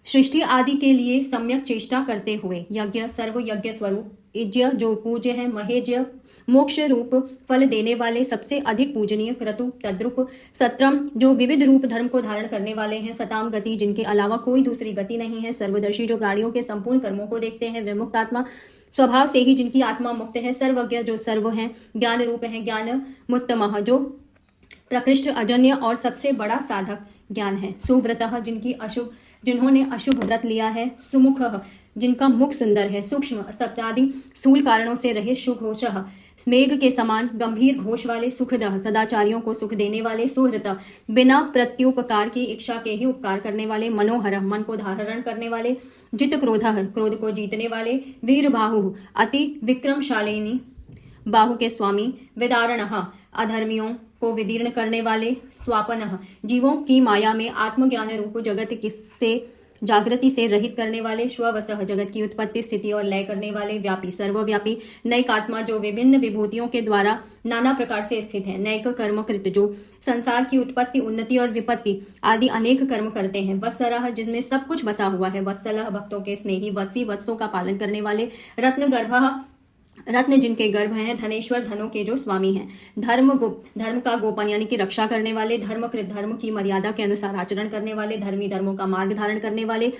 सृष्टि आदि के लिए सम्यक चेष्टा करते हुए, यज्ञ सर्व यज्ञ स्वरूप, इज्य जो पूज्य है, महेज्य मोक्ष रूप फल देने वाले सबसे अधिक पूजनीय, क्रतु तद्रुप, सत्रम जो विविध रूप धर्म को धारण करने वाले हैं, सताम गति जिनके अलावा कोई दूसरी गति नहीं है, सर्वदर्शी जो प्राणियों के संपूर्ण कर्मों को देखते हैं, विमुक्त आत्मा स्वभाव से ही जिनकी आत्मा मुक्त है, सर्वज्ञ जो सर्व है, ज्ञान रूप है, ज्ञान मुत्तम जो प्रकृष्ट अजन्य और सबसे बड़ा साधक ज्ञान है, सुव्रतः जिन्होंने अशुभ व्रत लिया है, सुमुख जिनका मुख सुंदर है, सूक्ष्म सप्तादि स्थूल कारणों से रहे, सुघोषः मेघ के समान गंभीर घोष वाले, सुखदः सदाचारियों को सुख देने वाले, सुहृत बिना प्रत्युपकार की इच्छा के ही उपकार करने वाले, मनोहर मन को धारण करने वाले, जित क्रोधः क्रोध को जीतने वाले, वीर बाहु अति विक्रमशालिनी बाहु के स्वामी, विदारणः अधर्मियों को विदीर्ण करने वाले, स्वापनः जीवों की माया में आत्मज्ञान रूप जगत से जागृति से रहित करने वाले, श्ववसः जगत की उत्पत्ति स्थिति और लय करने वाले, व्यापी सर्वव्यापी, नैक आत्मा जो विभिन्न विभूतियों के द्वारा नाना प्रकार से स्थित है, नैक कर्मकृत जो संसार की उत्पत्ति उन्नति और विपत्ति आदि अनेक कर्म करते हैं, वत्सरः जिसमें सब कुछ बसा हुआ है, वत्सलः भक्तों के स्नेही, वत्सी वत्सों का पालन करने वाले, रत्नगर्भः रत्न जिनके गर्भ हैं, धनेश्वर धनों के जो स्वामी हैं, धर्म का गोपन यानी कि रक्षा करने वाले, धर्मकृत धर्म की मर्यादा के अनुसार आचरण करने वाले, धर्मी धर्मों का मार्ग धारण करने वाले,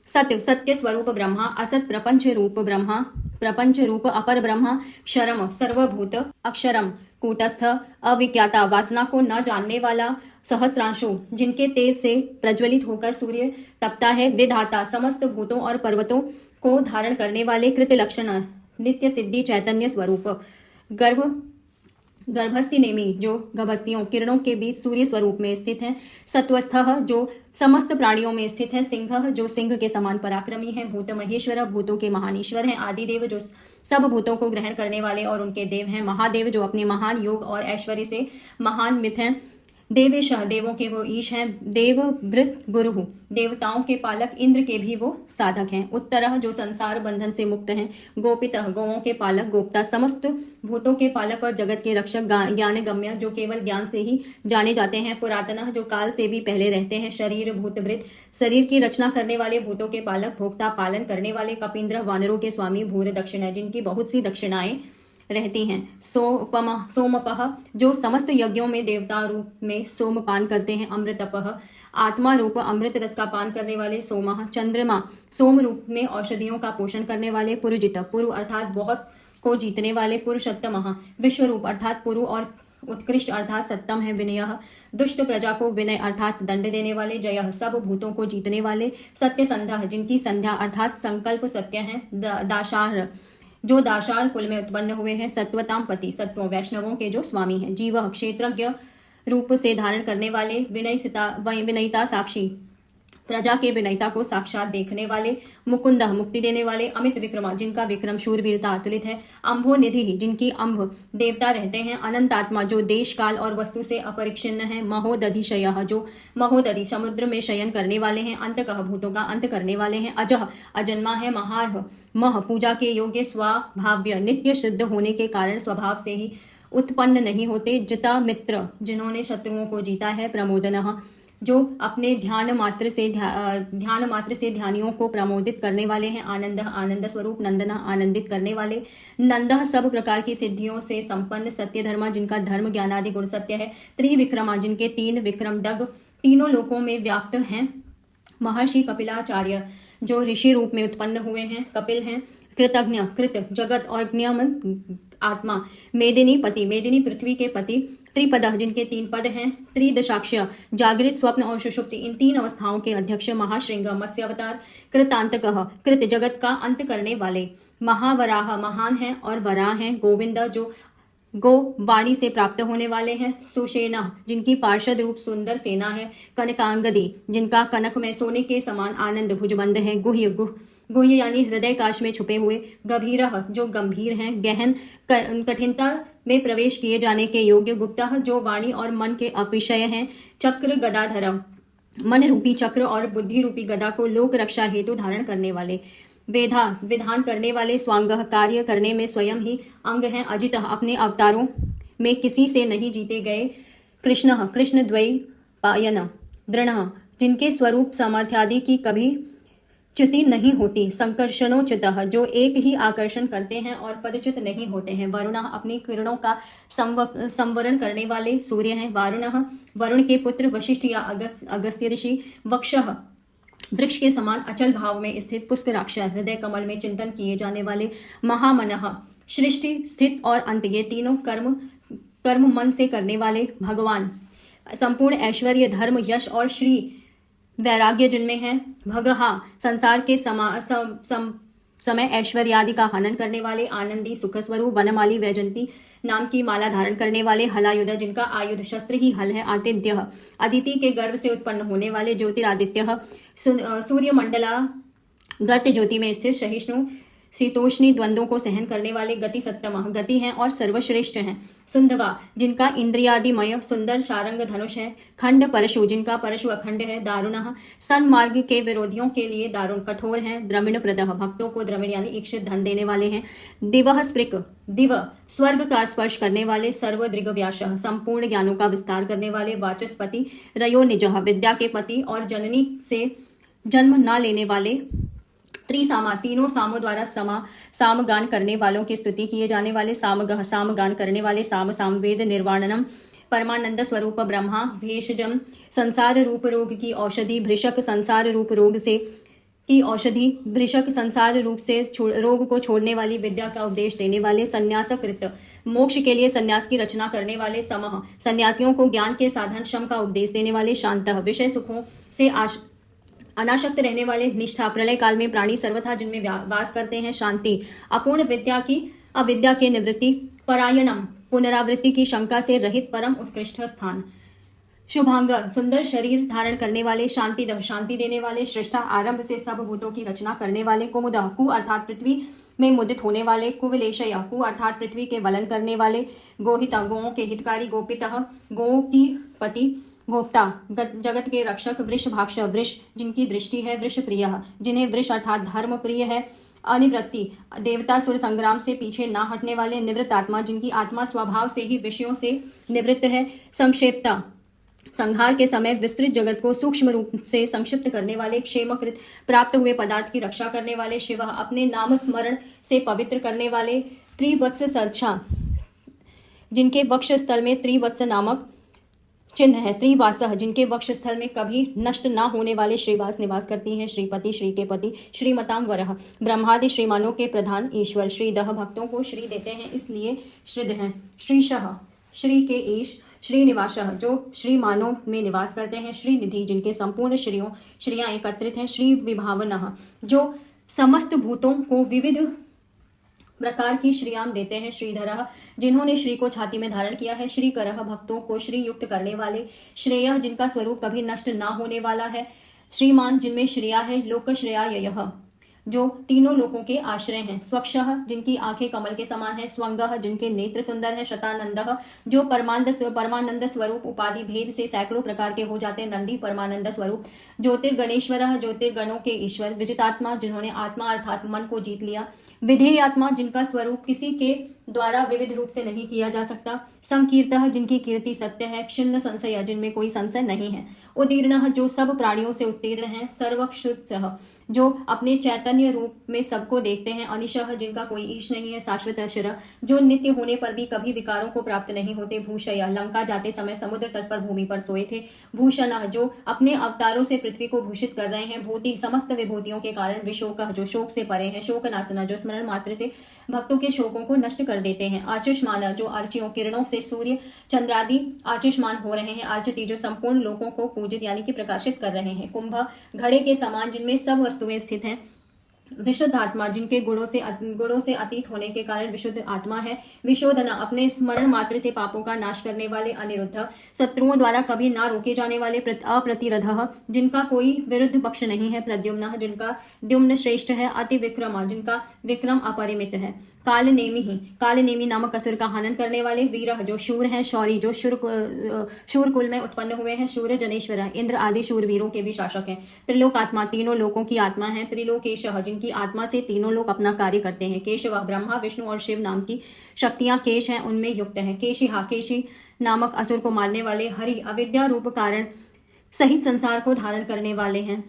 सत्य स्वरूप ब्रह्मा, असत प्रपंच रूप ब्रह्मा, प्रपंच रूप अपर ब्रह्मा, क्षरम सर्वभूत अक्षरम, कूटस्थ अविज्ञाता वासना को न जानने वाला, सहस्रांशु जिनके तेज से प्रज्वलित होकर सूर्य तपता है, विधाता समस्त भूतों और पर्वतों को धारण करने वाले, कृत लक्षण नित्य सिद्धि चैतन्य स्वरूप, गर्भस्थि नेमि जो गर्भस्थियों किरणों के बीच सूर्य स्वरूप में स्थित है। सत्वस्थः जो समस्त प्राणियों में स्थित है। सिंह जो सिंह के समान पराक्रमी है। भूत महेश्वर भूतों के महान ईश्वर हैं। आदिदेव जो सब भूतों को ग्रहण करने वाले और उनके देव हैं। महादेव जो अपने महान योग और ऐश्वर्य से महान मित हैं। देवेश देवों के वो ईश हैं। देववृत गुरु देवताओं के पालक इंद्र के भी वो साधक हैं। उत्तरः जो संसार बंधन से मुक्त हैं। गोपितः गौओं के पालक गोप्ता समस्त भूतों के पालक और जगत के रक्षक ज्ञान गम्य जो केवल ज्ञान से ही जाने जाते हैं। पुरातनः जो काल से भी पहले रहते हैं। शरीर भूतवृत शरीर की रचना करने वाले भूतों के पालक भोक्ता पालन करने वाले। कपींद्र वानरों के स्वामी। भूर दक्षिणा जिनकी बहुत सी दक्षिणाएं रहती हैं। सोमपः जो समस्त यज्ञों में देवता रूप में सोमपान करते हैं। अमृतपः आत्मा रूप अमृत रस का पान करने वाले। सोमः चंद्रमा सोम रूप में औषधियों का पोषण करने वाले। पुरुजित पुरु अर्थात बहुत को जीतने वाले। पुरुषोत्तमः विश्व रूप अर्थात पुरु और उत्कृष्ट अर्थात सत्तम है। विनय दुष्ट प्रजा को विनय अर्थात दंड देने वाले। जय सब भूतों को जीतने वाले। सत्य संध्या जिनकी संध्या अर्थात संकल्प सत्य है। दाशार जो दाशार कुल में उत्पन्न हुए हैं। सत्वताम पति सत्वों वैष्णवों के जो स्वामी हैं। जीव क्षेत्रज्ञ रूप से धारण करने वाले। विनयिता साक्षी प्रजा के विनयता को साक्षात देखने वाले। मुकुंद मुक्ति देने वाले। अमित विक्रमा जिनका विक्रम शूरवीरता अतुलित है। अम्भो निधि जिनकी अम्भ देवता रहते हैं। अनंतात्मा जो देश काल और वस्तु से अपरिच्छिन्न है। महोदधिशय जो महोदधि समुद्र में शयन करने वाले हैं। अंतकः भूतों का अंत करने वाले हैं। अजह अजन्मा है। महार्ह मह पूजा के योग्य। स्वाभाव्य नित्य शुद्ध होने के कारण स्वभाव से ही उत्पन्न नहीं होते। जिता मित्र जिन्होंने शत्रुओं को जीता है। प्रमोदनः जो अपने ध्यान मात्र से ध्यानियों को प्रमोदित करने वाले हैं। आनंद आनंद स्वरूप। नंदन आनंदित करने वाले। नंदः सब प्रकार की सिद्धियों से संपन्न। सत्य धर्मा जिनका धर्म ज्ञानादि गुण सत्य है। त्रिविक्रमा जिनके 3 विक्रम डग तीनों लोकों में व्याप्त हैं। महर्षि कपिलाचार्य जो ऋषि रूप में उत्पन्न हुए हैं। कपिल हैं। कृतज्ञ कृत जगत और ज्ञमन आत्मा। मेदिनी पति मेदिनी पृथ्वी के पति। त्रिपद जिनके 3 पद हैं। त्रिदशाक्ष जागृत स्वप्न और सुषुप्ति इन 3 अवस्थाओं के अध्यक्ष। महाश्रृंग मत्स्य अवतार। कृतांतकः कृत जगत का अंत करने वाले। महावराह महान है और वराह हैं। गोविंद जो गो वाणी से प्राप्त होने वाले हैं। सुषेना जिनकी पार्षद रूप सुंदर सेना है। कनकांगदी जिनका कनक में सोने के समान आनंद भुजबंद है। गुह्य यानी हृदय काश में छुपे हुए। गंभीरः जो गंभीर हैं। गहन कठिनता में प्रवेश किए जाने के योग्य। गुप्तः जो वाणी और मन के अविषय हैं। चक्र गदाधर मन रूपी चक्र और बुद्धि रूपी गदा को लोक रक्षा हेतु धारण करने वाले। वेधा विधान करने वाले। स्वांगः कार्य करने में स्वयं ही अंग हैं। अजितः अपने अवतारों में किसी से नहीं जीते गए। कृष्णः कृष्ण द्वैपायन दृढ़ जिनके स्वरूप सामर्थ्यादि की कभी च्युति नहीं होती। संकर्षणोचितः जो एक ही आकर्षण करते हैं और पदच्युत नहीं होते हैं। वरुणः अपनी किरणों का संवरण करने वाले सूर्य हैं। वारुणः वरुण के पुत्र वशिष्ठ या अगस्त्य ऋषि। वक्षः वृक्ष के समान अचल भाव में स्थित पुष्कराक्ष हृदय कमल में चिंतन किए जाने वाले। महामनः सृष्टि स्थित और अंत ये तीनों कर्म मन से करने वाले। भगवान संपूर्ण ऐश्वर्य धर्म यश और श्री वैराग्य जिनमें है। भगहा संसार के समय ऐश्वर्यादि का हनन करने वाले। आनंदी सुख स्वरूप। वनमाली वैजंती नाम की माला धारण करने वाले। हलायुध जिनका आयुध शस्त्र ही हल है। आदित्य अदिति के गर्भ से उत्पन्न होने वाले। ज्योतिरादित्य सूर्य मंडला गर्त ज्योति में स्थित। सहिष्णु शीतोष्णी द्वंद्वों को सहन करने वाले। गति सत्तम गति हैं और सर्वश्रेष्ठ हैं। सुंदवा जिनका इंद्रियादिमय सुंदर सारंग धनुष है। खंड परशु जिनका परशु अखंड है। दारुणः सन्मार्ग के विरोधियों के लिए दारुण कठोर हैं। द्रविण प्रदः भक्तों को द्रविण यानी इच्छित धन देने वाले हैं। दिवः स्पृक दिव स्वर्ग का स्पर्श करने वाले। सर्व दृग्व्यासः संपूर्ण ज्ञानों का विस्तार करने वाले। वाचस्पति रयो निजः विद्या के पति और जननी से जन्म न लेने वाले। त्रिसामा तीनों सामों द्वारा सामगान करने वालों की स्तुति किए जाने वाले। सामगह सामगान करने वाले। सामवेद निर्वाणनम परमानंद स्वरूप ब्रह्मा। भेषजम संसार रूप रोग की औषधि। भृशक संसार रूप रोग से की औषधि। भृशक संसार रूप से रोग को छोड़ने वाली विद्या का उपदेश देने वाले। संन्यास कृत मोक्ष के लिए संन्यास की रचना करने वाले। समः सन्यासियों को ज्ञान के साधन शम का उपदेश देने वाले। शांतः विषय सुखों से अनाशक्त रहने वाले। निष्ठा प्रलय काल में प्राणी सर्वथा जिनमें वास करते हैं। शांति अपूर्ण विद्या की अविद्या के निवृत्ति। परायणम पुनरावृत्ति की शंका से रहित परम उत्कृष्ट स्थान। शुभांग, सुंदर शरीर धारण करने वाले, शांति देने वाले, श्रेष्ठा, आरंभ से सब भूतों की रचना करने वाले, कुमुदः, कु अर्थात पृथ्वी में मुदित होने वाले, कुवलेशय, कु अर्थात पृथ्वी के वलन करने वाले, गोहिता, गौओं के हितकारी, गोपितः, गौओं की पति, गोप्ता, जगत के रक्षक, वृष भाक्ष, वृष जिनकी दृष्टि है, वृष प्रिय जिन्हें वृष अर्थात धर्म प्रिय है, अनिवृत्ति देवता सुर संग्राम से पीछे ना हटने वाले, निवृत्त आत्मा जिनकी आत्मा स्वभाव से ही विषयों से निवृत्त है, संक्षेपता संहार के समय विस्तृत जगत को सूक्ष्म रूप से संक्षिप्त करने वाले, क्षेमकृत प्राप्त हुए पदार्थ की रक्षा करने वाले, शिव अपने नाम स्मरण से पवित्र करने वाले, त्रिवत्स सच्छा जिनके वक्ष स्थल में त्रिवत्स नामक चिन्ह है, त्रिवासः जिनके वक्ष स्थल में कभी नष्ट ना होने वाले श्रीवास निवास करती हैं, श्रीपति श्री के पति, श्रीमताम वरः ब्रह्मादि श्रीमानों के प्रधान ईश्वर, श्रीदः भक्तों को श्री देते हैं इसलिए श्रीद हैं, श्रीशः श्री के ईश, श्रीनिवासः जो श्रीमानों में निवास करते हैं, श्रीनिधि जिनके संपूर्ण श्रियां एकत्रित हैं, श्री विभावनः जो समस्त भूतों को विविध प्रकार की श्रियां देते हैं, श्रीधरः जिन्होंने श्री को छाती में धारण किया है, श्रीकरः भक्तों को श्री युक्त करने वाले, श्रेयः जिनका स्वरूप कभी नष्ट ना होने वाला है, श्रीमान जिनमें श्रेया है, लोकश्रेयायः जो तीनों लोकों के आश्रय हैं, स्वक्षः जिनकी आंखें कमल के समान है, स्वंगः जिनके नेत्र सुंदर है, शतानंदः जो परमानंद स्वरूप उपाधि भेद से सैकड़ों प्रकार के हो जाते हैं, नंदी परमानंद स्वरूप, ज्योतिर्गणेश्वरः ज्योतिर्गणों के ईश्वर, विजितात्मा जिन्होंने आत्मा अर्थात मन को जीत लिया, विधेय आत्मा जिनका स्वरूप किसी के द्वारा विविध रूप से नहीं किया जा सकता, संकीर्तः जिनकी कीर्ति सत्य है, क्षिन्न संशय जिनमें कोई संशय नहीं है, उदीर्णः जो सब प्राणियों से उत्तीर्ण है, सर्वक्षुत्सः जो अपने चैतन्य रूप में सबको देखते हैं, अनिशः जिनका कोई ईश नहीं है, शाश्वत अक्षर जो नित्य होने पर भी कभी विकारों को प्राप्त नहीं होते, भूषय लंका जाते समय समुद्र तट पर भूमि पर सोए थे, भूषणः जो अपने अवतारों से पृथ्वी को भूषित कर रहे हैं, भूति समस्त विभूतियों के कारण, विशोकः जो शोक से परे है, शोकनाशना जो स्मरण मात्र से भक्तों के शोकों को नष्ट कर देते हैं, आचुष्मान जो अर्चियों किरणों से सूर्य चंद्रादि आचुष्मान हो रहे हैं, आर्चती जो संपूर्ण लोगों को पूजित यानी कि प्रकाशित कर रहे हैं, कुंभ घड़े के समान जिनमें सब वस्तुएं स्थित हैं, विशुद्ध आत्मा जिनके गुणों से अतीत होने के कारण विशुद्ध आत्मा है, विशोधना अपने स्मरण मात्र से पापों का नाश करने वाले, अनिरुद्ध शत्रुओं द्वारा कभी ना रोके जाने वाले, अप्रतिरधः जिनका कोई विरुद्ध पक्ष नहीं है, प्रद्युम्न जिनका द्युम्न श्रेष्ठ है, अति विक्रम जिनका विक्रम अपरिमित है, कालनेमी नामक असुर का हनन करने वाले, वीरः जो शूर हैं, शौरी जो शूर कुल में उत्पन्न हुए हैं, शूर जनेश्वर इंद्र आदि शूरवीरों के भी शासक हैं, त्रिलोकात्मा तीनों लोकों की आत्मा है, त्रिलोकेशः जिनकी आत्मा से तीनों लोग अपना कार्य करते हैं, केशव ब्रह्मा विष्णु और शिव नाम की शक्तियां केश हैं उनमें युक्त हैं, केशी नामक असुर को मारने वाले, हरि अविद्या रूप कारण सहित संसार को धारण करने वाले हैं,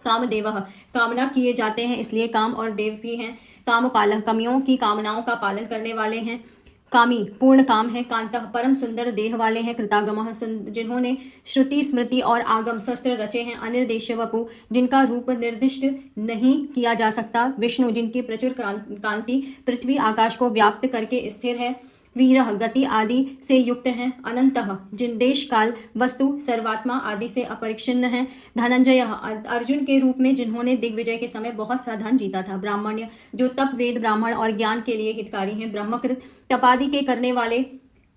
कामदेवः कामना किए जाते हैं इसलिए काम और देव भी हैं, कामपालः कमियों की कामनाओं का पालन करने वाले हैं, कामी पूर्ण काम है, कांतः परम सुंदर देह वाले हैं, कृतागमः जिन्होंने श्रुति स्मृति और आगम शस्त्र रचे हैं, अनिर्देश्य वपु जिनका रूप निर्दिष्ट नहीं किया जा सकता, विष्णु जिनकी प्रचुर कांति पृथ्वी आकाश को व्याप्त करके स्थिर है, वीरः गति आदि से युक्त हैं, अनंतः जिन देश काल वस्तु सर्वात्मा आदि से अपरिच्छिन्न है, धनंजय अर्जुन के रूप में जिन्होंने दिग्विजय के समय बहुत सा धन जीता था, ब्राह्मण्य जो तप वेद ब्राह्मण और ज्ञान के लिए हितकारी हैं, ब्रह्मकृत तपादि के करने वाले,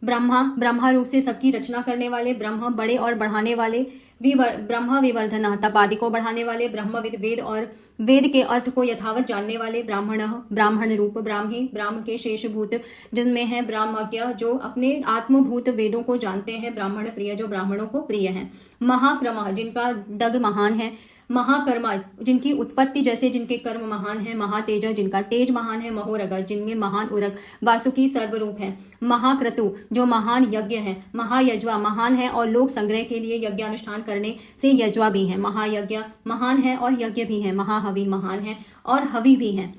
ब्रह्मा रूप से सबकी रचना करने वाले, ब्रह्म बड़े और बढ़ाने वाले, ब्रह्म विवर्धन तपादि को बढ़ाने वाले, ब्रह्मविद वेद और वेद के अर्थ को यथावत जानने वाले, ब्राह्मण रूप ब्राह्मी ब्राह्म के शेषभूत जिनमें है, ब्राह्मज्ञ जो अपने आत्मभूत वेदों को जानते हैं, ब्राह्मण प्रिय जो ब्राह्मणों को प्रिय है, महाक्रम जिनका डग महान है, महाकर्मा जिनकी उत्पत्ति जैसे जिनके कर्म महान है, महातेज जिनका तेज महान है, महोरग जिनमें महान उरग वासुकी सर्वरूप है, महाक्रतु जो महान यज्ञ है, महायज्वा महान है और लोक संग्रह के लिए यज्ञानुष्ठान करने से यज्वा भी है, महायज्ञ महान है और यज्ञ भी है, महाहवि महान है और हवि भी है,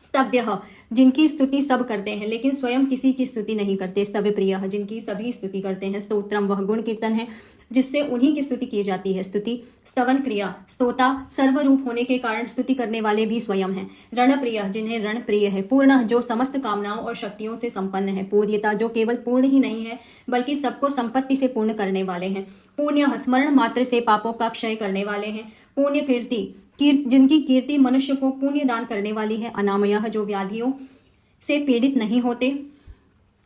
स्तव्य जिनकी स्तुति सब करते हैं लेकिन स्वयं किसी की स्तुति नहीं करते, स्तव्य प्रिय जिनकी सभी स्तुति करते हैं, स्तोत्रम वह गुण कीर्तन है जिससे उन्हीं की स्तुति की जाती है, स्तुति स्तवन क्रिया स्तोता सर्वरूप होने के कारण स्तुति करने वाले भी स्वयं हैं, रण प्रिय जिन्हें रण प्रिय है, पूर्ण जो समस्त कामनाओं और शक्तियों से संपन्न है, पूर्यता जो केवल पूर्ण ही नहीं है बल्कि सबको संपत्ति से पूर्ण करने वाले हैं, पुण्य स्मरण मात्र से पापों का क्षय करने वाले हैं, पुण्य कीर्ति जिनकी कीर्ति मनुष्य को पुण्य दान करने वाली है, अनामय जो व्याधियों से पीड़ित नहीं होते,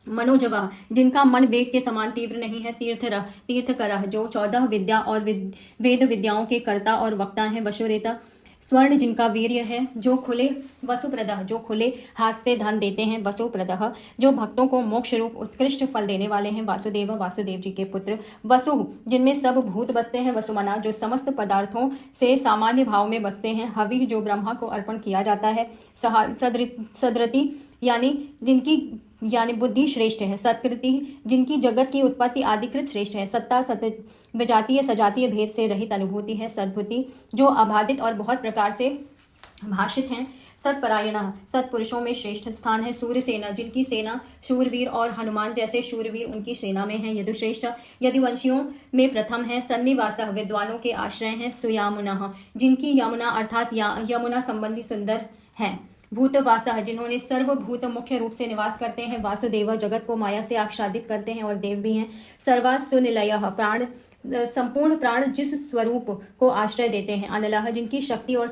मनोजवः जिनका मन वेग के समान तीव्र नहीं है। तीर्थकरः जो 14 विद्या और वेद विद्याओं के कर्ता और वक्ता हैं। वशुरेता स्वर्ण जिनका वीर्य है। जो खुले वसुप्रदः जो खुले हाथ से धन देते हैं। वसुप्रदः जो भक्तों को मोक्ष रूप उत्कृष्ट फल देने वाले हैं। वासुदेव वासुदेव जी के पुत्र। वसु जिनमें सब भूत बसते हैं। वसुमना जो समस्त पदार्थों से सामान्य भाव में बसते हैं। हवि जो ब्रह्मा को अर्पण किया जाता है। सदृति यानी बुद्धि श्रेष्ठ है। सत्कृति जिनकी जगत की उत्पत्ति आदिकृत श्रेष्ठ है। सत्ता विजातीय सजातीय भेद से रहित अनुभूति है। सद्भुति जो अबाधित और बहुत प्रकार से भाषित हैं। सत्परायण सत्पुरुषों में श्रेष्ठ स्थान है। सूर्यसेना जिनकी सेना शूरवीर और हनुमान जैसे शूरवीर उनकी सेना में है। यदुश्रेष्ठ यदुवंशियों में प्रथम है। सन्निवास विद्वानों के आश्रय हैं। सुयामुना जिनकी यमुना अर्थात यमुना संबंधी सुंदर है। भूतवासः जिन्होंने सर्वभूत मुख्य रूप से निवास करते हैं। वासुदेव जगत को माया से आच्छादित करते हैं और देव भी हैं। सर्वासुनिलयः प्राण संपूर्ण प्राण जिस स्वरूप को आश्रय देते हैं। अनलः जिनकी शक्ति और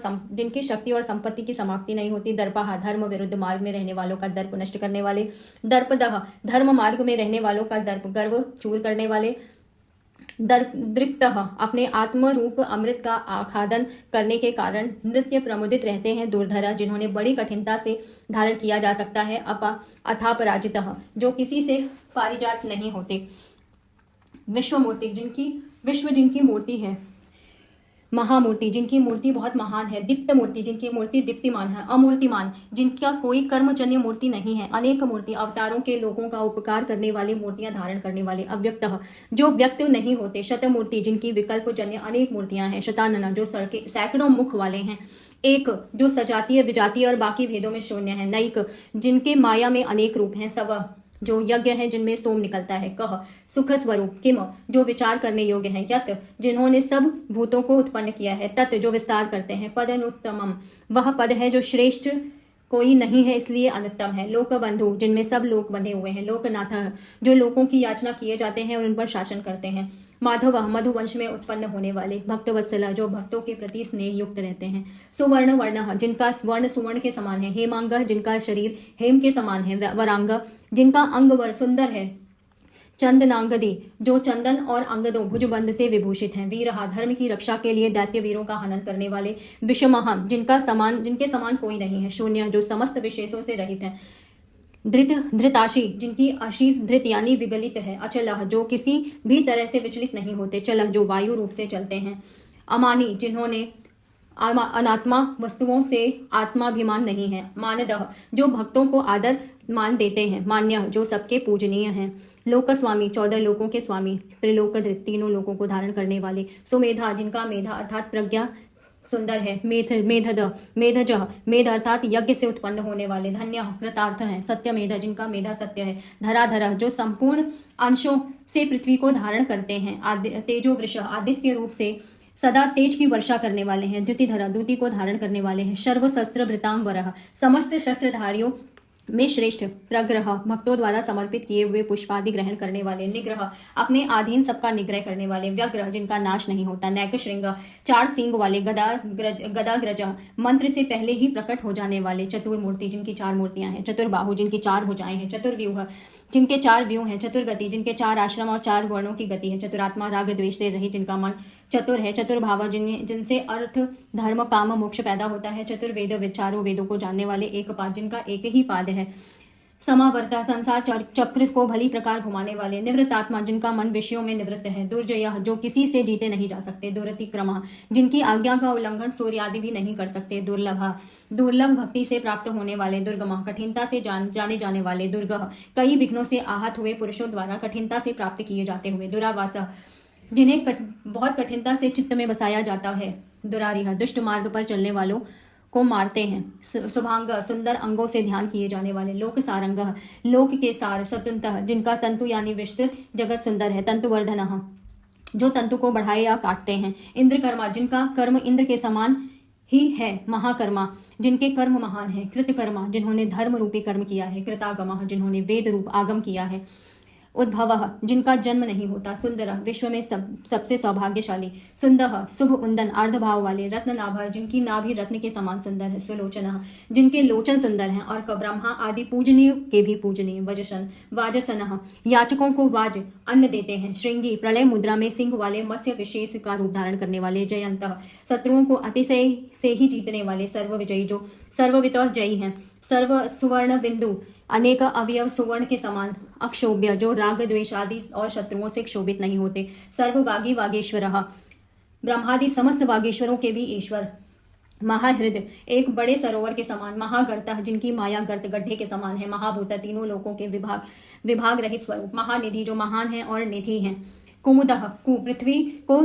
संपत्ति की समाप्ति नहीं होती। दर्पः धर्म विरुद्ध मार्ग में रहने वालों का दर्प नष्ट करने वाले। दर्पदः धर्म मार्ग में रहने वालों का दर्प गर्व चूर करने वाले। दृप्तः अपने आत्म रूप अमृत का आखादन करने के कारण नृत्य प्रमुदित रहते हैं। दुर्धरा जिन्होंने बड़ी कठिनता से धारण किया जा सकता है। अथापराजितः जो किसी से पारिजात नहीं होते। विश्वमूर्ति जिनकी मूर्ति है। महामूर्ति जिनकी मूर्ति बहुत महान है। दीप्त मूर्ति जिनकी मूर्ति दीप्तिमान है। अमूर्तिमान जिनका कोई कर्मजन्य मूर्ति नहीं है। अनेक मूर्ति अवतारों के लोगों का उपकार करने वाली मूर्तियां धारण करने वाले। अव्यक्त जो व्यक्त नहीं होते। शतमूर्ति जिनकी विकल्प जन्य अनेक मूर्तियां हैं। शतानना जो सैकड़ों मुख वाले हैं। एक जो सजातीय विजातीय और बाकी भेदों में शून्य है। नैक जिनके माया में अनेक रूप हैं। सव जो यज्ञ है जिनमें सोम निकलता है। कह सुख स्वरूप। किम जो विचार करने योग्य है। यत जिन्होंने सब भूतों को उत्पन्न किया है। तत् जो विस्तार करते हैं। पद अनुत्तमम वह पद है जो श्रेष्ठ कोई नहीं है इसलिए अनुत्तम है। लोकबंधु जिनमें सब लोक बंधे हुए हैं। लोकनाथ जो लोगों की याचना किए जाते हैं और उन पर शासन करते हैं। माधव मधुवंश में उत्पन्न होने वाले। भक्तवत्सला जो भक्तों के प्रति स्नेह युक्त रहते हैं। सुवर्ण वर्ण जिनका वर्ण सुवर्ण के समान है। हेमांग जिनका शरीर हेम के समान है। वरांग जिनका अंग वर सुंदर है। चंदनांगदी जो चंदन और अंगदों भुजबंद से विभूषित हैं। वीरहा धर्म की रक्षा के लिए दैत्य वीरों का हनन करने वाले। विषमः जिनके समान कोई नहीं है। शून्य जो समस्त विशेषों से रहित हैं। धृताशी जिनकी आशीष धृत यानी विगलित है। अचलह जो किसी भी तरह से विचलित नहीं होते। चलह जो वायु रूप से चलते हैं। अमानी जिन्होंने अनात्मा वस्तुओं से आत्माभिमान नहीं है। मानदह जो भक्तों को आदर मान देते हैं। मान्य जो सबके पूजनीय हैं। लोकस्वामी 14 लोकों के स्वामी। त्रिलोकधृत तीनों लोकों को धारण करने वाले। सुमेधा जिनका मेधा अर्थात प्रज्ञा सुंदर है। मेध अर्थात यज्ञ से उत्पन्न होने वाले। धन्य कृतार्थ है। सत्यमेध जिनका मेधा सत्य है। धराधर जो संपूर्ण अंशों से पृथ्वी को धारण करते हैं। तेजो वृष आदित्य रूप से सदा तेज की वर्षा करने वाले हैं। द्युतिधरा द्युति को धारण करने वाले हैं। सर्व शस्त्र भृतांबरः समस्त शस्त्रधारियों में श्रेष्ठ। प्रग्रह भक्तों द्वारा समर्पित किए हुए पुष्पादि ग्रहण करने वाले। निग्रह अपने अधीन सबका निग्रह करने वाले। व्यग्र जिनका नाश नहीं होता। नैक श्रृंग 4 सींग वाले। गदाग्रज मंत्र से पहले ही प्रकट हो जाने वाले। चतुर्मूर्ति जिनकी 4 मूर्तियां हैं। चतुर्बाहु जिनकी 4 भुजाएं हैं। चतुर्व्यूह जिनके 4 व्यूह हैं। चतुर्गति जिनके 4 आश्रम और 4 वर्णों की गति है। चतुरात्मा राग द्वेष से रहित जिनका मन चतुर है। चतुर्भाव जिनसे अर्थ धर्म काम मोक्ष पैदा होता है। चतुर्वेद विचारों वेदों को जानने वाले। एक पाद जिनका एक ही पाद है। समावर्ता संसार चक्र को भली प्रकार घुमाने वाले। निवृत्तात्मा जिनका मन विषयों में निवृत्त है। दुर्जय जो किसी से जीते नहीं जा सकते। दुरतिक्रम जिनकी आज्ञा का उल्लंघन सूर्य आदि भी नहीं कर सकते। दुर्लभ भक्ति से प्राप्त होने वाले। दुर्गम कठिनता से जाने जाने वाले। दुर्गह कई विघ्नों से आहत हुए पुरुषों द्वारा कठिनता से प्राप्त किए जाते हुए। दुरावास जिन्हें बहुत कठिनता से चित्त में बसाया जाता है। दुरारिह दुष्ट मार्ग पर चलने वालों को मारते हैं। शुभांग सुंदर अंगों से ध्यान किए जाने वाले। लोक सारंग लोक के सार। शतुंतः जिनका तंतु यानी विस्तृत जगत सुंदर है। तंतुवर्धन जो तंतु को बढ़ाए या काटते हैं। इंद्रकर्मा जिनका कर्म इंद्र के समान ही है। महाकर्मा जिनके कर्म महान है। कृतकर्मा जिन्होंने धर्म रूपी कर्म किया है। कृतागमा जिन्होंने वेद रूप आगम किया है। उद्भवः जिनका जन्म नहीं होता, सुंदर विश्व में सबसे सौभाग्यशाली, सुंदर शुभ उंदन अर्धभाव वाले, रत्ननाभ जिनकी नाभि रत्न के समान सुंदर है, सुलोचन जिनके लोचन सुंदर हैं, और ब्रह्मा आदि पूजनीय के भी पूजनीय, वजसन वाजसन याचकों को वाज अन्न देते हैं, श्रृंगी प्रलय मुद्रा में सिंह वाले, मत्स्य विशेष का रूप धारण करने वाले, जयंत शत्रुओं को अतिशय से ही जीतने वाले, सर्व विजयी जो सर्ववित और जयी हैं, सर्व सुवर्ण बिंदु अनेक अवयव सुवर्ण के समान, अक्षोभ्य जो राग द्वेष आदि और शत्रुओं से क्षोभित नहीं होते, सर्ववागी वागेश्वर ब्रह्मादि समस्त वागेश्वरों के भी ईश्वर, महाहृदय एक बड़े सरोवर के समान, महागर्त जिनकी माया गर्त गड्ढे के समान है, महाभूत तीनों लोकों के विभाग रहित स्वरूप, महानिधि जो महान है और निधि हैं, कुमुदह कु पृथ्वी को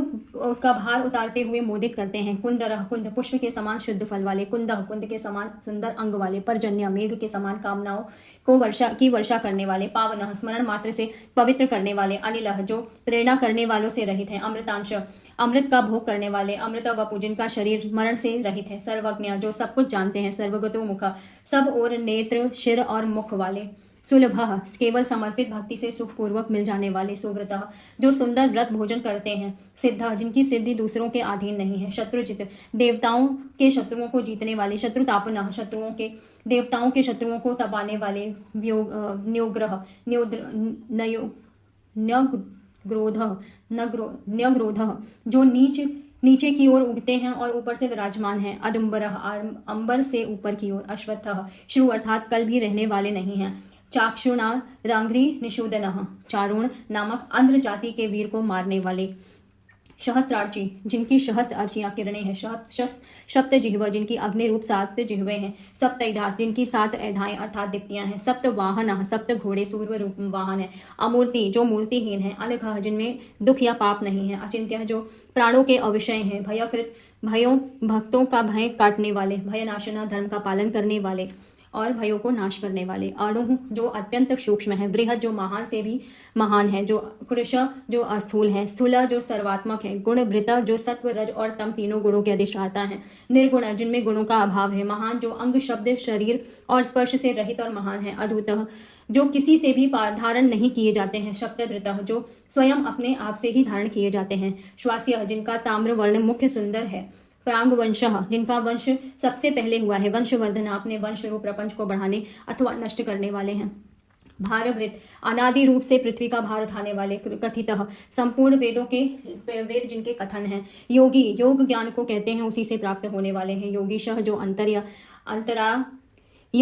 उसका भार उतारते हुए मोदित करते हैं, कुंदरह कुंद पुष्प के समान शुद्ध फल वाले, कुंदह कुंद के समान सुंदर अंग वाले, पर्जन्य मेघ के समान कामनाओं को वर्षा करने वाले, पावनः स्मरण मात्र से पवित्र करने वाले, अनिलह जो प्रेरणा करने वालों से रहित है, अमृतांश अमृत का भोग करने वाले, अमृत वपु जिनका शरीर मरण से रहित है, सर्वज्ञ जो सब कुछ जानते हैं, सर्वगतो मुख सब और नेत्र शिर और मुख वाले, सुलभ केवल समर्पित भक्ति से सुखपूर्वक मिल जाने वाले, सुव्रत जो सुंदर व्रत भोजन करते हैं, सिद्ध जिनकी सिद्धि दूसरों के अधीन नहीं है, शत्रुजित देवताओं के शत्रुओं को जीतने वाले, शत्रुतापन शत्रुओं के देवताओं के शत्रुओं को तपाने वाले, न्योग्रह न्यग्रोध जो नीचे की ओर उगते हैं और ऊपर से विराजमान हैं, अदुम्बर अंबर से ऊपर की ओर, अश्वत्थ श्रु अर्थात कल भी रहने वाले नहीं हैं, चाक्षुणा रांग्री निषूदन चारुण नामक अंध्र जाति के वीर को मारने वाले, सहस्त्रार्ची जिनकी सहस्त्र अर्चियां किरणें हैं, सप्त जिह्वा जिनकी अग्नि रूप 7 जिह्वे हैं, सप्तैधा जिनकी 7 ऐधाएं अर्थात दीप्तियां हैं, सप्त वाहन 7 घोड़े सूर्य रूप वाहन है, अमूर्ति जो मूर्तिहीन है, अनघ जिनमें दुख या पाप नहीं है, अचिंत्य जो प्राणों के अविषय हैं, भयकृत भयों भक्तों का भय काटने वाले, भयनाशना धर्म का पालन करने वाले और भयों को नाश करने वाले, अणु जो अत्यंत सूक्ष्म है, बृहद जो महान से भी महान है, जो कृश जो अस्थूल है, स्थूल जो सर्वात्मक है, गुण भृत जो सत्व रज और तम तीनों गुणों के अधिष्ठाता है, निर्गुण जिनमें गुणों का अभाव है, महान जो अंग शब्द शरीर और स्पर्श से रहित और महान है, अद्भुत जो किसी से भी धारण नहीं किए जाते हैं, शब्दधृत जो स्वयं अपने आप से ही धारण किए जाते हैं, श्वास्य जिनका ताम्र वर्ण मुख्य सुंदर है, प्रांग वंश जिनका वंश सबसे पहले हुआ है, वंशवर्धन अपने वंश रूप प्रपंच को बढ़ाने अथवा नष्ट करने वाले हैं, भारवृत अनादि रूप से पृथ्वी का भार उठाने वाले, कथितः संपूर्ण वेद जिनके कथन हैं, योगी योग ज्ञान को कहते हैं उसी से प्राप्त होने वाले हैं, योगीशः जो अंतराय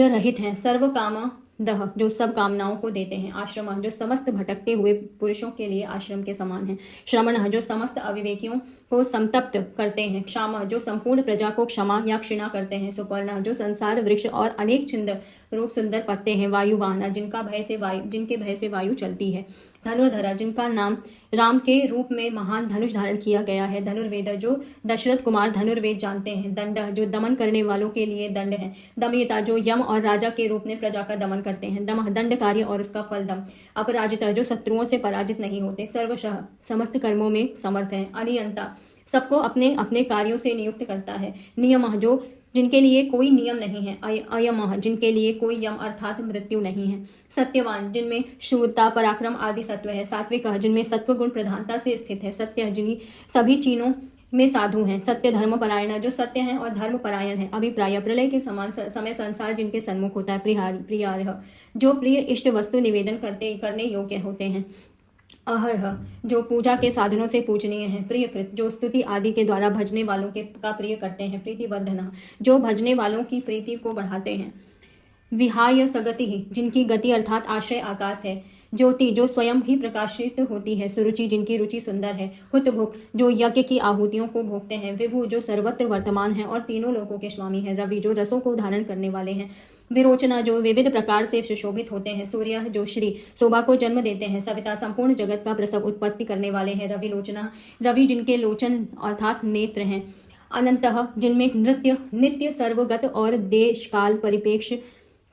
रहित हैं, सर्व काम दह जो सब कामनाओं को देते हैं, आश्रम जो समस्त भटकते हुए पुरुषों के लिए आश्रम के समान है, श्रमण जो समस्त अविवेकियों को संतप्त करते हैं, क्षाम जो संपूर्ण प्रजा को क्षमा या क्षिणा करते हैं, सुपर्ण जो संसार वृक्ष और अनेक छिंद रूप सुंदर पत्ते हैं, वायुवाहन जिनके भय से वायु चलती है, धनुर्धरा जिनका नाम राम के रूप में महान धनुष धारण किया गया है, धनुर्वेद जो दशरथ कुमार धनुर्वेद जानते हैं, दंड जो दमन करने वालों के लिए दंड है, दमयिता जो यम और राजा के रूप में प्रजा का दमन करते हैं, दमः दंड कार्य और उसका फल दम, अपराजिता जो शत्रुओं से पराजित नहीं होते, सर्वशः समस्त कर्मों में समर्थ है, अनियंता सबको अपने अपने कार्यों से नियुक्त करता है, नियम जो जिनके लिए कोई नियम नहीं है, अयम जिनके लिए कोई यम अर्थात मृत्यु नहीं है, सत्यवान जिनमें शूरता पराक्रम आदि सत्व है, सात्विक जिनमें सत्व गुण प्रधानता से स्थित है, सत्य जिन्हीं सभी चीनों में साधु हैं, सत्य धर्म परायण जो सत्य हैं और धर्म परायण है, अभिप्राय प्रलय के समान समय संसार जिनके सन्मुख होता है, प्रियार्ह जो प्रिय इष्ट वस्तु निवेदन करने योग्य होते हैं, अहर्ह जो पूजा के साधनों से पूजनीय है, प्रियकृत जो स्तुति आदि के द्वारा भजने वालों का प्रिय करते हैं, प्रीतिवर्धन जो भजने वालों की प्रीति को बढ़ाते हैं, विहाय सगति जिनकी गति अर्थात आश्रय आकाश है, ज्योति जो स्वयं ही प्रकाशित होती है, सुरुचि जिनकी रुचि सुंदर है, हुतभुक जो यज्ञ की आहुतियों को भोगते हैं, विभु जो सर्वत्र वर्तमान है और तीनों लोकों के स्वामी है, रवि जो रसों को धारण करने वाले हैं, विरोचना जो विविध प्रकार से सुशोभित होते हैं, सूर्य जो श्री शोभा को जन्म देते हैं, सविता संपूर्ण जगत का प्रसव उत्पत्ति करने वाले हैं, रवि लोचना रवि जिनके लोचन अर्थात नेत्र हैं, अनंतः जिनमें नित्य सर्वगत और देश काल परिपेक्ष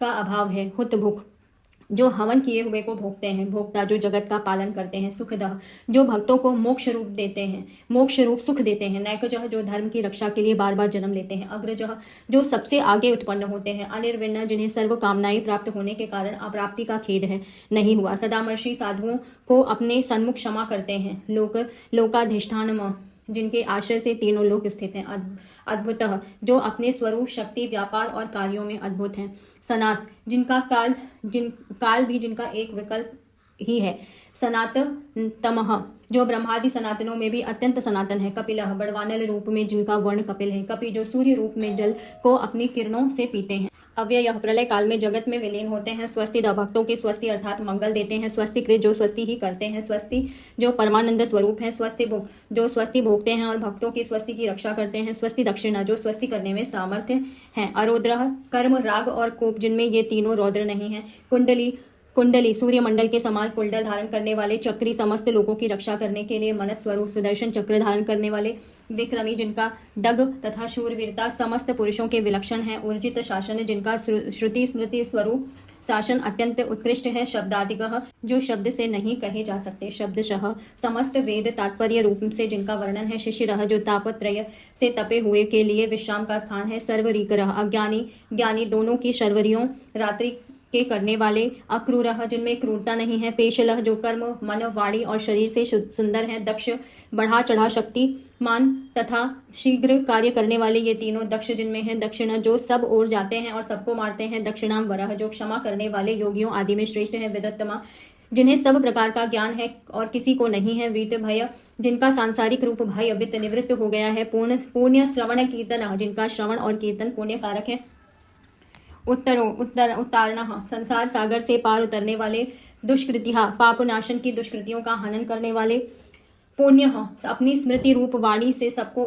का अभाव है, हुतभुक जो हवन किए हुए को भोगते हैं, भोक्ता जो जगत का पालन करते हैं, सुखदः जो भक्तों को मोक्ष रूप देते हैं, मोक्ष रूप सुख देते हैं, नैकजः जो धर्म की रक्षा के लिए बार बार जन्म लेते हैं, अग्रजः जो सबसे आगे उत्पन्न होते हैं, अनिर्विण्ण जिन्हें सर्व कामनाएं प्राप्त होने के कारण अप्राप्ति का खेद है, नहीं हुआ, सदामर्षि साधुओं को अपने सन्मुख क्षमा करते हैं, लोकाधिष्ठान जिनके आश्रय से तीनों लोक स्थित हैं, अद्भुतः जो अपने स्वरूप शक्ति व्यापार और कार्यों में अद्भुत हैं, सनात जिनका काल भी जिनका एक विकल्प ही है, सनातनतमः जो ब्रह्मादि सनातनों में भी अत्यंत सनातन है, कपिलः बड़वानल रूप में जिनका वर्ण कपिल है, कपि जो सूर्य रूप में जल को अपनी किरणों से पीते हैं, अव्ययः प्रलय काल में जगत में विलीन होते हैं, स्वस्तिदा भक्तों के स्वस्ति अर्थात मंगल देते हैं, स्वस्तिकृत जो स्वस्ति ही करते हैं, स्वस्ति जो परमानंद स्वरूप है, स्वस्ति भोग जो स्वस्ति भोगते हैं और भक्तों की स्वस्ति की रक्षा करते हैं, स्वस्ति दक्षिणा जो स्वस्ति करने में सामर्थ्य है, अरोद्रः कर्म राग और कोप जिनमें ये तीनों रौद्र नहीं है, कुंडली सूर्यमंडल के समान कुंडल धारण करने वाले, चक्री समस्त लोगों की रक्षा करने के लिए मनत स्वरूप सुदर्शन चक्र धारण करने वाले, विक्रमी जिनका डग तथा शूरवीरता समस्त पुरुषों के विलक्षण है, ऊर्जित शासन जिनका श्रुति स्मृति स्वरूप शासन अत्यंत उत्कृष्ट है, शब्दादिगः जो शब्द से नहीं कहे जा सकते, शब्दशः समस्त वेद तात्पर्य रूप से जिनका वर्णन है, शिशिरः जो तापत्रय से तपे हुए के लिए विश्राम का स्थान है, सर्वरीकरः अज्ञानी ज्ञानी दोनों की शर्वरियों रात्रि के करने वाले, अक्रूरः जिनमें क्रूरता नहीं है, पेशलः जो कर्म मन वाणी और शरीर से सुंदर है, दक्ष बढ़ा चढ़ा शक्तिमान तथा शीघ्र कार्य करने वाले, ये तीनों दक्ष जिनमें है, दक्षिण जो सब ओर जाते हैं और सबको मारते हैं, दक्षिणाम वरः जो क्षमा करने वाले योगियों आदि में श्रेष्ठ है, विदत्तमा जिन्हें सब प्रकार का ज्ञान है और किसी को नहीं है, वीत भय जिनका सांसारिक रूप भय वित्त निवृत्त हो गया है, पुण्य श्रवण कीर्तन जिनका श्रवण और कीर्तन पुण्य कारक है, उत्तारणः संसार सागर से पार उतरने वाले, दुष्कृतिहा पाप नाशन की दुष्कृतियों का हनन करने वाले, पुण्यः अपनी स्मृति रूप वाणी से सबको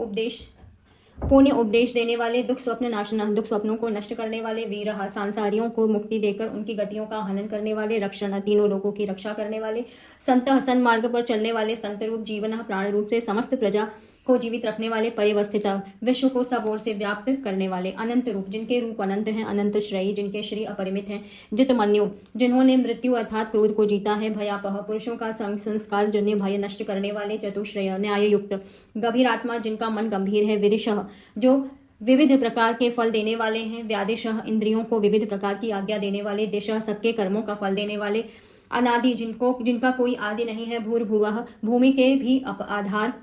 पुण्य उपदेश देने वाले, दुख स्वप्न नाशनः दुख स्वप्नों को नष्ट करने वाले, वीरः सांसारियों को मुक्ति देकर उनकी गतियों का हनन करने वाले, रक्षण तीनों लोगों की रक्षा करने वाले, संतः सन्मार्ग पर चलने वाले, संत रूप जीवन प्राण रूप से समस्त प्रजा को जीवित रखने वाले, परिवस्थित विश्व को सब ओर से व्याप्त करने वाले, अनंत रूप जिनके रूप अनंत हैं, अनंत श्रेयी जिनके श्री अपरिमित हैं, जितमन्यु जिन्होंने मृत्यु अर्थात क्रोध को जीता है, भयापह पुरुषों का संस्कार जन्य भय नष्ट करने वाले, चतुश्रेय न्याय युक्त गंभीर आत्मा जिनका मन गंभीर है, विदिशः जो विविध प्रकार के फल देने वाले हैं, व्यादिशः इंद्रियों को विविध प्रकार की आज्ञा देने वाले, दिशा सबके कर्मों का फल देने वाले, अनादि जिनका कोई आदि नहीं है, भूर्भुवः भूमि के भी आधार,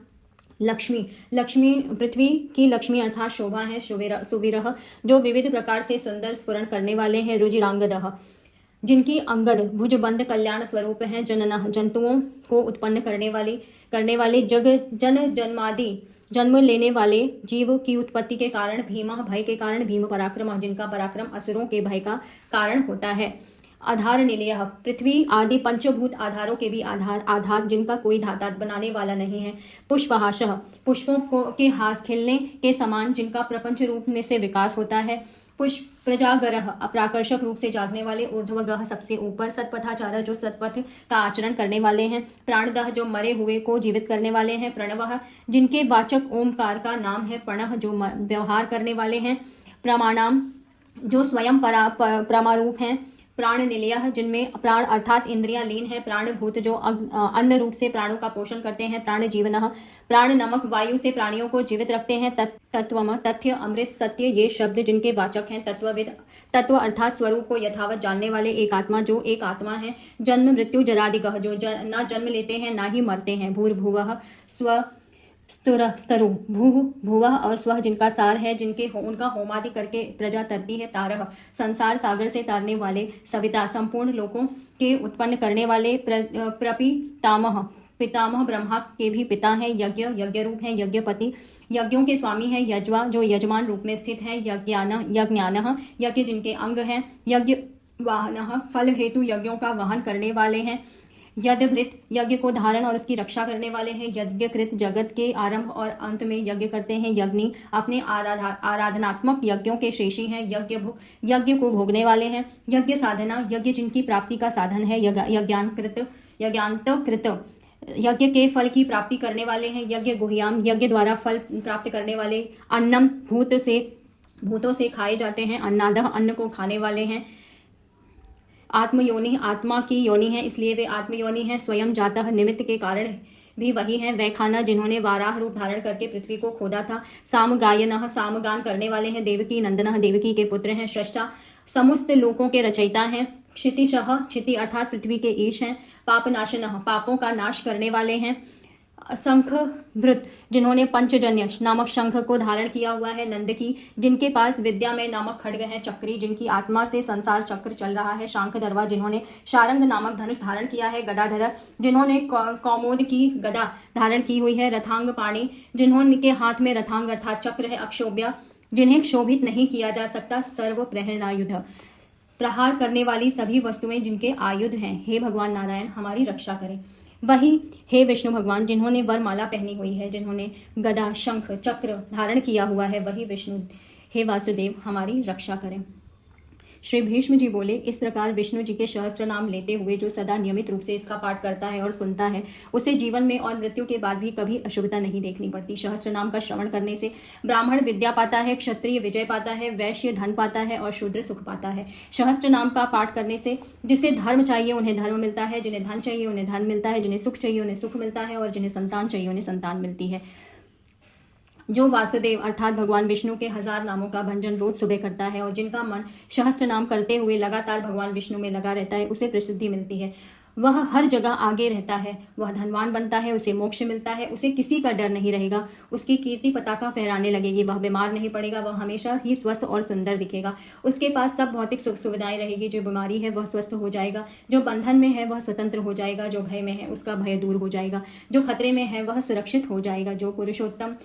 लक्ष्मी पृथ्वी की लक्ष्मी अर्थात शोभा है, सुवीरः जो विविध प्रकार से सुंदर स्फुरण करने वाले हैं, रुजिरांगदः जिनकी अंगद भुजबंद कल्याण स्वरूप है, जननः जंतुओं को उत्पन्न करने वाले जन्मादि जन्म लेने वाले जीव की उत्पत्ति के कारण, भीमः भय के कारण, भीम पराक्रम जिनका पराक्रम असुरों के भय का कारण होता है, आधार निलयः पृथ्वी आदि पंचभूत आधारों के भी आधार जिनका कोई धाता बनाने वाला नहीं है, पुष्पहासः पुष्पों के हास खिलने के समान जिनका प्रपंच रूप में से विकास होता है, पुष्प प्रजागरः अप्राकर्षक रूप से जागने वाले, ऊर्ध्वगः सबसे ऊपर, सत्पथाचारः जो सत्पथ का आचरण करने वाले हैं, प्राणदः जो मरे हुए को जीवित करने वाले हैं, प्रणवः जिनके वाचक ओमकार का नाम है, प्रणः जो व्यवहार करने वाले हैं, प्रमाणाम जो स्वयं परमारूप हैं, प्राण निलयः जिनमें प्राण अर्थात इंद्रियां लीन है, प्राणभूत जो अन्न रूप से प्राणों का पोषण करते हैं, प्राण जीवनः प्राण नमक वायु से प्राणियों को जीवित रखते हैं, तत्वम तथ्य अमृत सत्य ये शब्द जिनके वाचक हैं, तत्वविद तत्व अर्थात स्वरूप को यथावत जानने वाले, एक आत्मा जो एक आत्मा है, जन्म मृत्यु जरादिगः जो ना जन्म लेते हैं ना ही मरते हैं, भूर्भुवः स्व स्तरु भुवः और स्व जिनका सार है, उनका होमादि करके प्रजा तरती है, तारः संसार सागर से तारने वाले, सविता संपूर्ण लोकों के उत्पन्न करने वाले, पितामह ब्रह्मा के भी पिता हैं, यज्ञ रूप है, यज्ञपति यज्ञों के स्वामी है, यज्वा जो यजमान रूप में स्थित है, यज्ञानः यज्ञ जिनके अंग हैं, यज्ञ वाहनः फल हेतु यज्ञों का वहन करने वाले हैं, यज्ञभृत यज्ञ को धारण और उसकी रक्षा करने वाले हैं, यज्ञकृत जगत के आरंभ और अंत में यज्ञ करते हैं, यज्ञी अपने आराधनात्मक यज्ञों के शेषी हैं, यज्ञ को भोगने वाले हैं, यज्ञ साधना यज्ञ जिनकी प्राप्ति का साधन है, यज्ञांतकृत यज्ञ के फल की प्राप्ति करने वाले हैं, यज्ञ गुह्याम यज्ञ द्वारा फल प्राप्त करने वाले, अन्नम भूतों से खाए जाते हैं, अन्नादः अन्न को खाने वाले हैं, आत्मयोनि आत्मा की योनि है, इसलिए वे आत्मयोनि है। स्वयं जातः निमित्त के कारण भी वही है। वह खाना जिन्होंने वाराह रूप धारण करके पृथ्वी को खोदा था। सामगायनः सामगान करने वाले हैं। देवकी नंदनः देवकी के पुत्र हैं। सृष्टा समस्त लोकों के रचयिता हैं। क्षितिशः क्षिति अर्थात पृथ्वी के ईश हैं। पापनाशनः पापों का नाश करने वाले हैं। शंख भृत जिन्होंने पंचजन्य नामक शंख को धारण किया हुआ है। नंदकी जिनके पास विद्या में नामक खड्ग है। चक्री जिनकी आत्मा से संसार चक्र चल रहा है। शांख दरवा जिन्होंने शारंग नामक धनुष धारण किया है। गदाधर जिन्होंने कौमोद की गदा धारण की हुई है। रथांग पाणी जिन्होंने हाथ में रथांग अर्थात चक्र है। अक्षोभ्य जिन्हें क्षोभित नहीं किया जा सकता। सर्व प्रेरणायुध प्रहार करने वाली सभी वस्तुएं जिनके आयुध हैं। हे भगवान नारायण हमारी रक्षा करें। वही हे विष्णु भगवान जिन्होंने वरमाला पहनी हुई है, जिन्होंने गदा शंख चक्र धारण किया हुआ है, वही विष्णु हे वासुदेव हमारी रक्षा करें। श्री भीष्म जी बोले, इस प्रकार विष्णु जी के सहस्त्र नाम लेते हुए जो सदा नियमित रूप से इसका पाठ करता है और सुनता है, उसे जीवन में और मृत्यु के बाद भी कभी अशुभता नहीं देखनी पड़ती। सहस्त्र नाम का श्रवण करने से ब्राह्मण विद्या पाता है, क्षत्रिय विजय पाता है, वैश्य धन पाता है और शूद्र सुख पाता है। सहस्त्र नाम का पाठ करने से जिसे धर्म चाहिए उन्हें धर्म मिलता है, जिन्हें धन चाहिए उन्हें धन मिलता है, जिन्हें सुख चाहिए उन्हें सुख मिलता है और जिन्हें संतान चाहिए उन्हें संतान मिलती है। जो वासुदेव अर्थात भगवान विष्णु के 1000 नामों का भंजन रोज सुबह करता है और जिनका मन सहस्त्र नाम करते हुए लगातार भगवान विष्णु में लगा रहता है, उसे प्रसिद्धि मिलती है। वह हर जगह आगे रहता है, वह धनवान बनता है, उसे मोक्ष मिलता है, उसे किसी का डर नहीं रहेगा, उसकी कीर्ति पताका फहराने लगेगी, वह बीमार नहीं पड़ेगा, वह हमेशा ही स्वस्थ और सुंदर दिखेगा। उसके पास सब भौतिक सुख सुविधाएं रहेगी। जो बीमारी है वह स्वस्थ हो जाएगा, जो बंधन में है वह स्वतंत्र हो जाएगा, जो भय में है उसका भय दूर हो जाएगा, जो खतरे में है वह सुरक्षित हो जाएगा। जो पुरुषोत्तम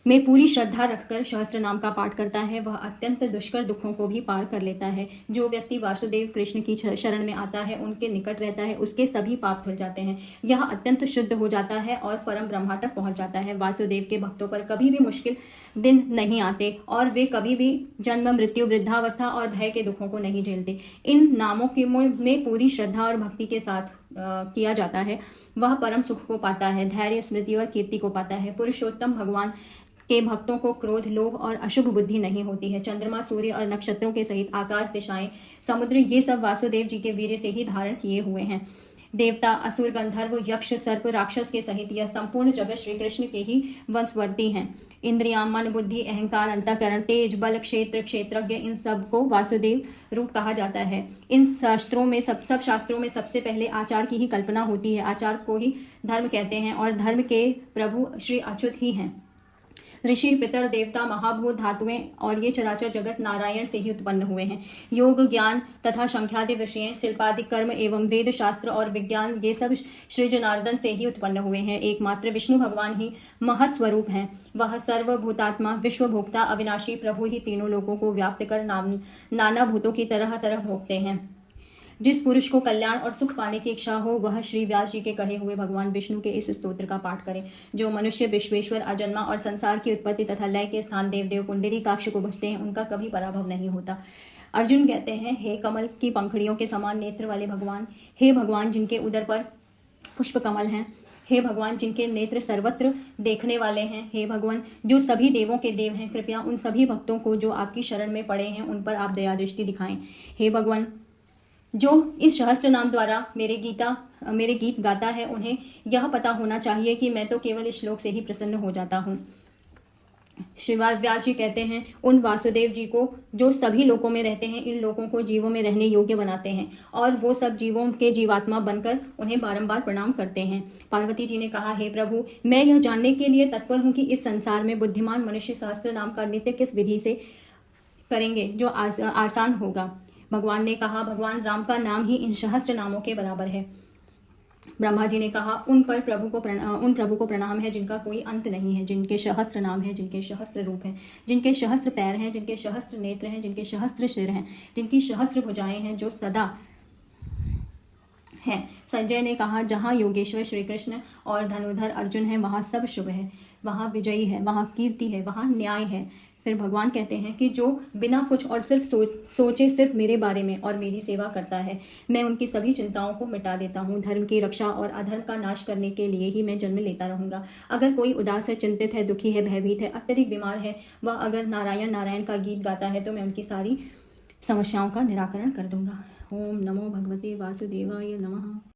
में पूरी श्रद्धा रखकर सहस्त्र नाम का पाठ करता है, वह अत्यंत दुष्कर दुखों को भी पार कर लेता है। जो व्यक्ति वासुदेव कृष्ण की शरण में आता है, उनके निकट रहता है, उसके सभी पाप धुल जाते हैं। यह अत्यंत शुद्ध हो जाता है और परम ब्रह्मा तक पहुंच जाता है। वासुदेव के भक्तों पर कभी भी मुश्किल दिन नहीं आते और वे कभी भी जन्म मृत्यु वृद्धावस्था और भय के दुखों को नहीं झेलते। इन नामों के में पूरी श्रद्धा और भक्ति के साथ किया जाता है, वह परम सुख को पाता है, धैर्य स्मृति और कीर्ति को पाता है। पुरुषोत्तम भगवान के भक्तों को क्रोध लोभ और अशुभ बुद्धि नहीं होती है। चंद्रमा सूर्य और नक्षत्रों के सहित आकाश दिशाएं समुद्र ये सब वासुदेव जी के वीर्य से ही धारण किए हुए हैं। देवता असुर गंधर्व यक्ष सर्प राक्षस के सहित यह संपूर्ण जगत श्री कृष्ण के ही वंशवर्ती हैं। इंद्रियां मन बुद्धि अहंकार अंतःकरण तेज बल क्षेत्र क्षेत्रज्ञ इन सब को वासुदेव रूप कहा जाता है। इन शास्त्रों में सब शास्त्रों में सबसे पहले आचार की ही कल्पना होती है। आचार को ही धर्म कहते हैं और धर्म के प्रभु श्री अच्युत ही हैं। ऋषि पितर देवता महाभूत धातुएं और ये चराचर जगत नारायण से ही उत्पन्न हुए हैं। योग ज्ञान तथा संख्यादि विषय शिल्पादि कर्म एवं वेद शास्त्र और विज्ञान ये सब श्री जनार्दन से ही उत्पन्न हुए हैं। एकमात्र विष्णु भगवान ही महत स्वरूप हैं। वह सर्वभूतात्मा विश्वभोक्ता अविनाशी प्रभु ही तीनों लोगों को व्याप्त कर नाना भूतों की तरह तरह भोगते हैं। जिस पुरुष को कल्याण और सुख पाने की इच्छा हो वह श्री व्यास जी के कहे हुए भगवान विष्णु के इस स्तोत्र का पाठ करे। जो मनुष्य विश्वेश्वर अजन्मा और संसार की उत्पत्ति तथा लय के स्थान देवदेव पुंडरीकाक्ष को भजते हैं, उनका कभी पराभव नहीं होता। अर्जुन कहते हैं, हे कमल की पंखड़ियों के समान नेत्र वाले भगवान, हे भगवान जिनके उदर पर पुष्प कमल हैं, हे भगवान जिनके नेत्र सर्वत्र देखने वाले हैं, हे भगवान जो सभी देवों के देव हैं, कृपया उन सभी भक्तों को जो आपकी शरण में पड़े हैं उन पर आप दया दृष्टि दिखाएं। हे भगवान जो इस सहस्त्र नाम द्वारा मेरे गीत गाता है, उन्हें यह पता होना चाहिए कि मैं तो केवल इस श्लोक से ही प्रसन्न हो जाता हूँ। श्री व्यास जी कहते हैं, उन वासुदेव जी को जो सभी लोकों में रहते हैं, इन लोगों को जीवों में रहने योग्य बनाते हैं और वो सब जीवों के जीवात्मा बनकर उन्हें बारंबार प्रणाम करते हैं। पार्वती जी ने कहा, हे प्रभु मैं यह जानने के लिए तत्पर हूँ कि इस संसार में बुद्धिमान मनुष्य सहस्त्र नाम का नित्य किस विधि से करेंगे जो आसान होगा। भगवान ने कहा, भगवान राम का नाम ही इन सहस्त्र नामों के बराबर है। ब्रह्मा जी ने कहा, उन प्रभु को प्रणाम है जिनका कोई अंत नहीं है, जिनके सहस्त्र नाम है, जिनके सहस्त्र रूप हैं, जिनके सहस्त्र पैर हैं, जिनके सहस्त्र नेत्र हैं, जिनके सहस्त्र सिर हैं, जिनकी सहस्त्र भुजाएं हैं, जो सदा है। संजय ने कहा, जहाँ योगेश्वर श्री कृष्ण और धनुधर अर्जुन है वहाँ सब शुभ है, वहाँ विजयी है, वहाँ कीर्ति है, वहाँ न्याय है। फिर भगवान कहते हैं कि जो बिना कुछ और सिर्फ सोचे सिर्फ मेरे बारे में और मेरी सेवा करता है, मैं उनकी सभी चिंताओं को मिटा देता हूँ। धर्म की रक्षा और अधर्म का नाश करने के लिए ही मैं जन्म लेता रहूंगा। अगर कोई उदास है, चिंतित है, दुखी है, भयभीत है, अत्यधिक बीमार है, वह अगर नारायण नारायण का गीत गाता है तो मैं उनकी सारी समस्याओं का निराकरण कर दूंगा। ओम नमो भगवते वासुदेवाय नमः।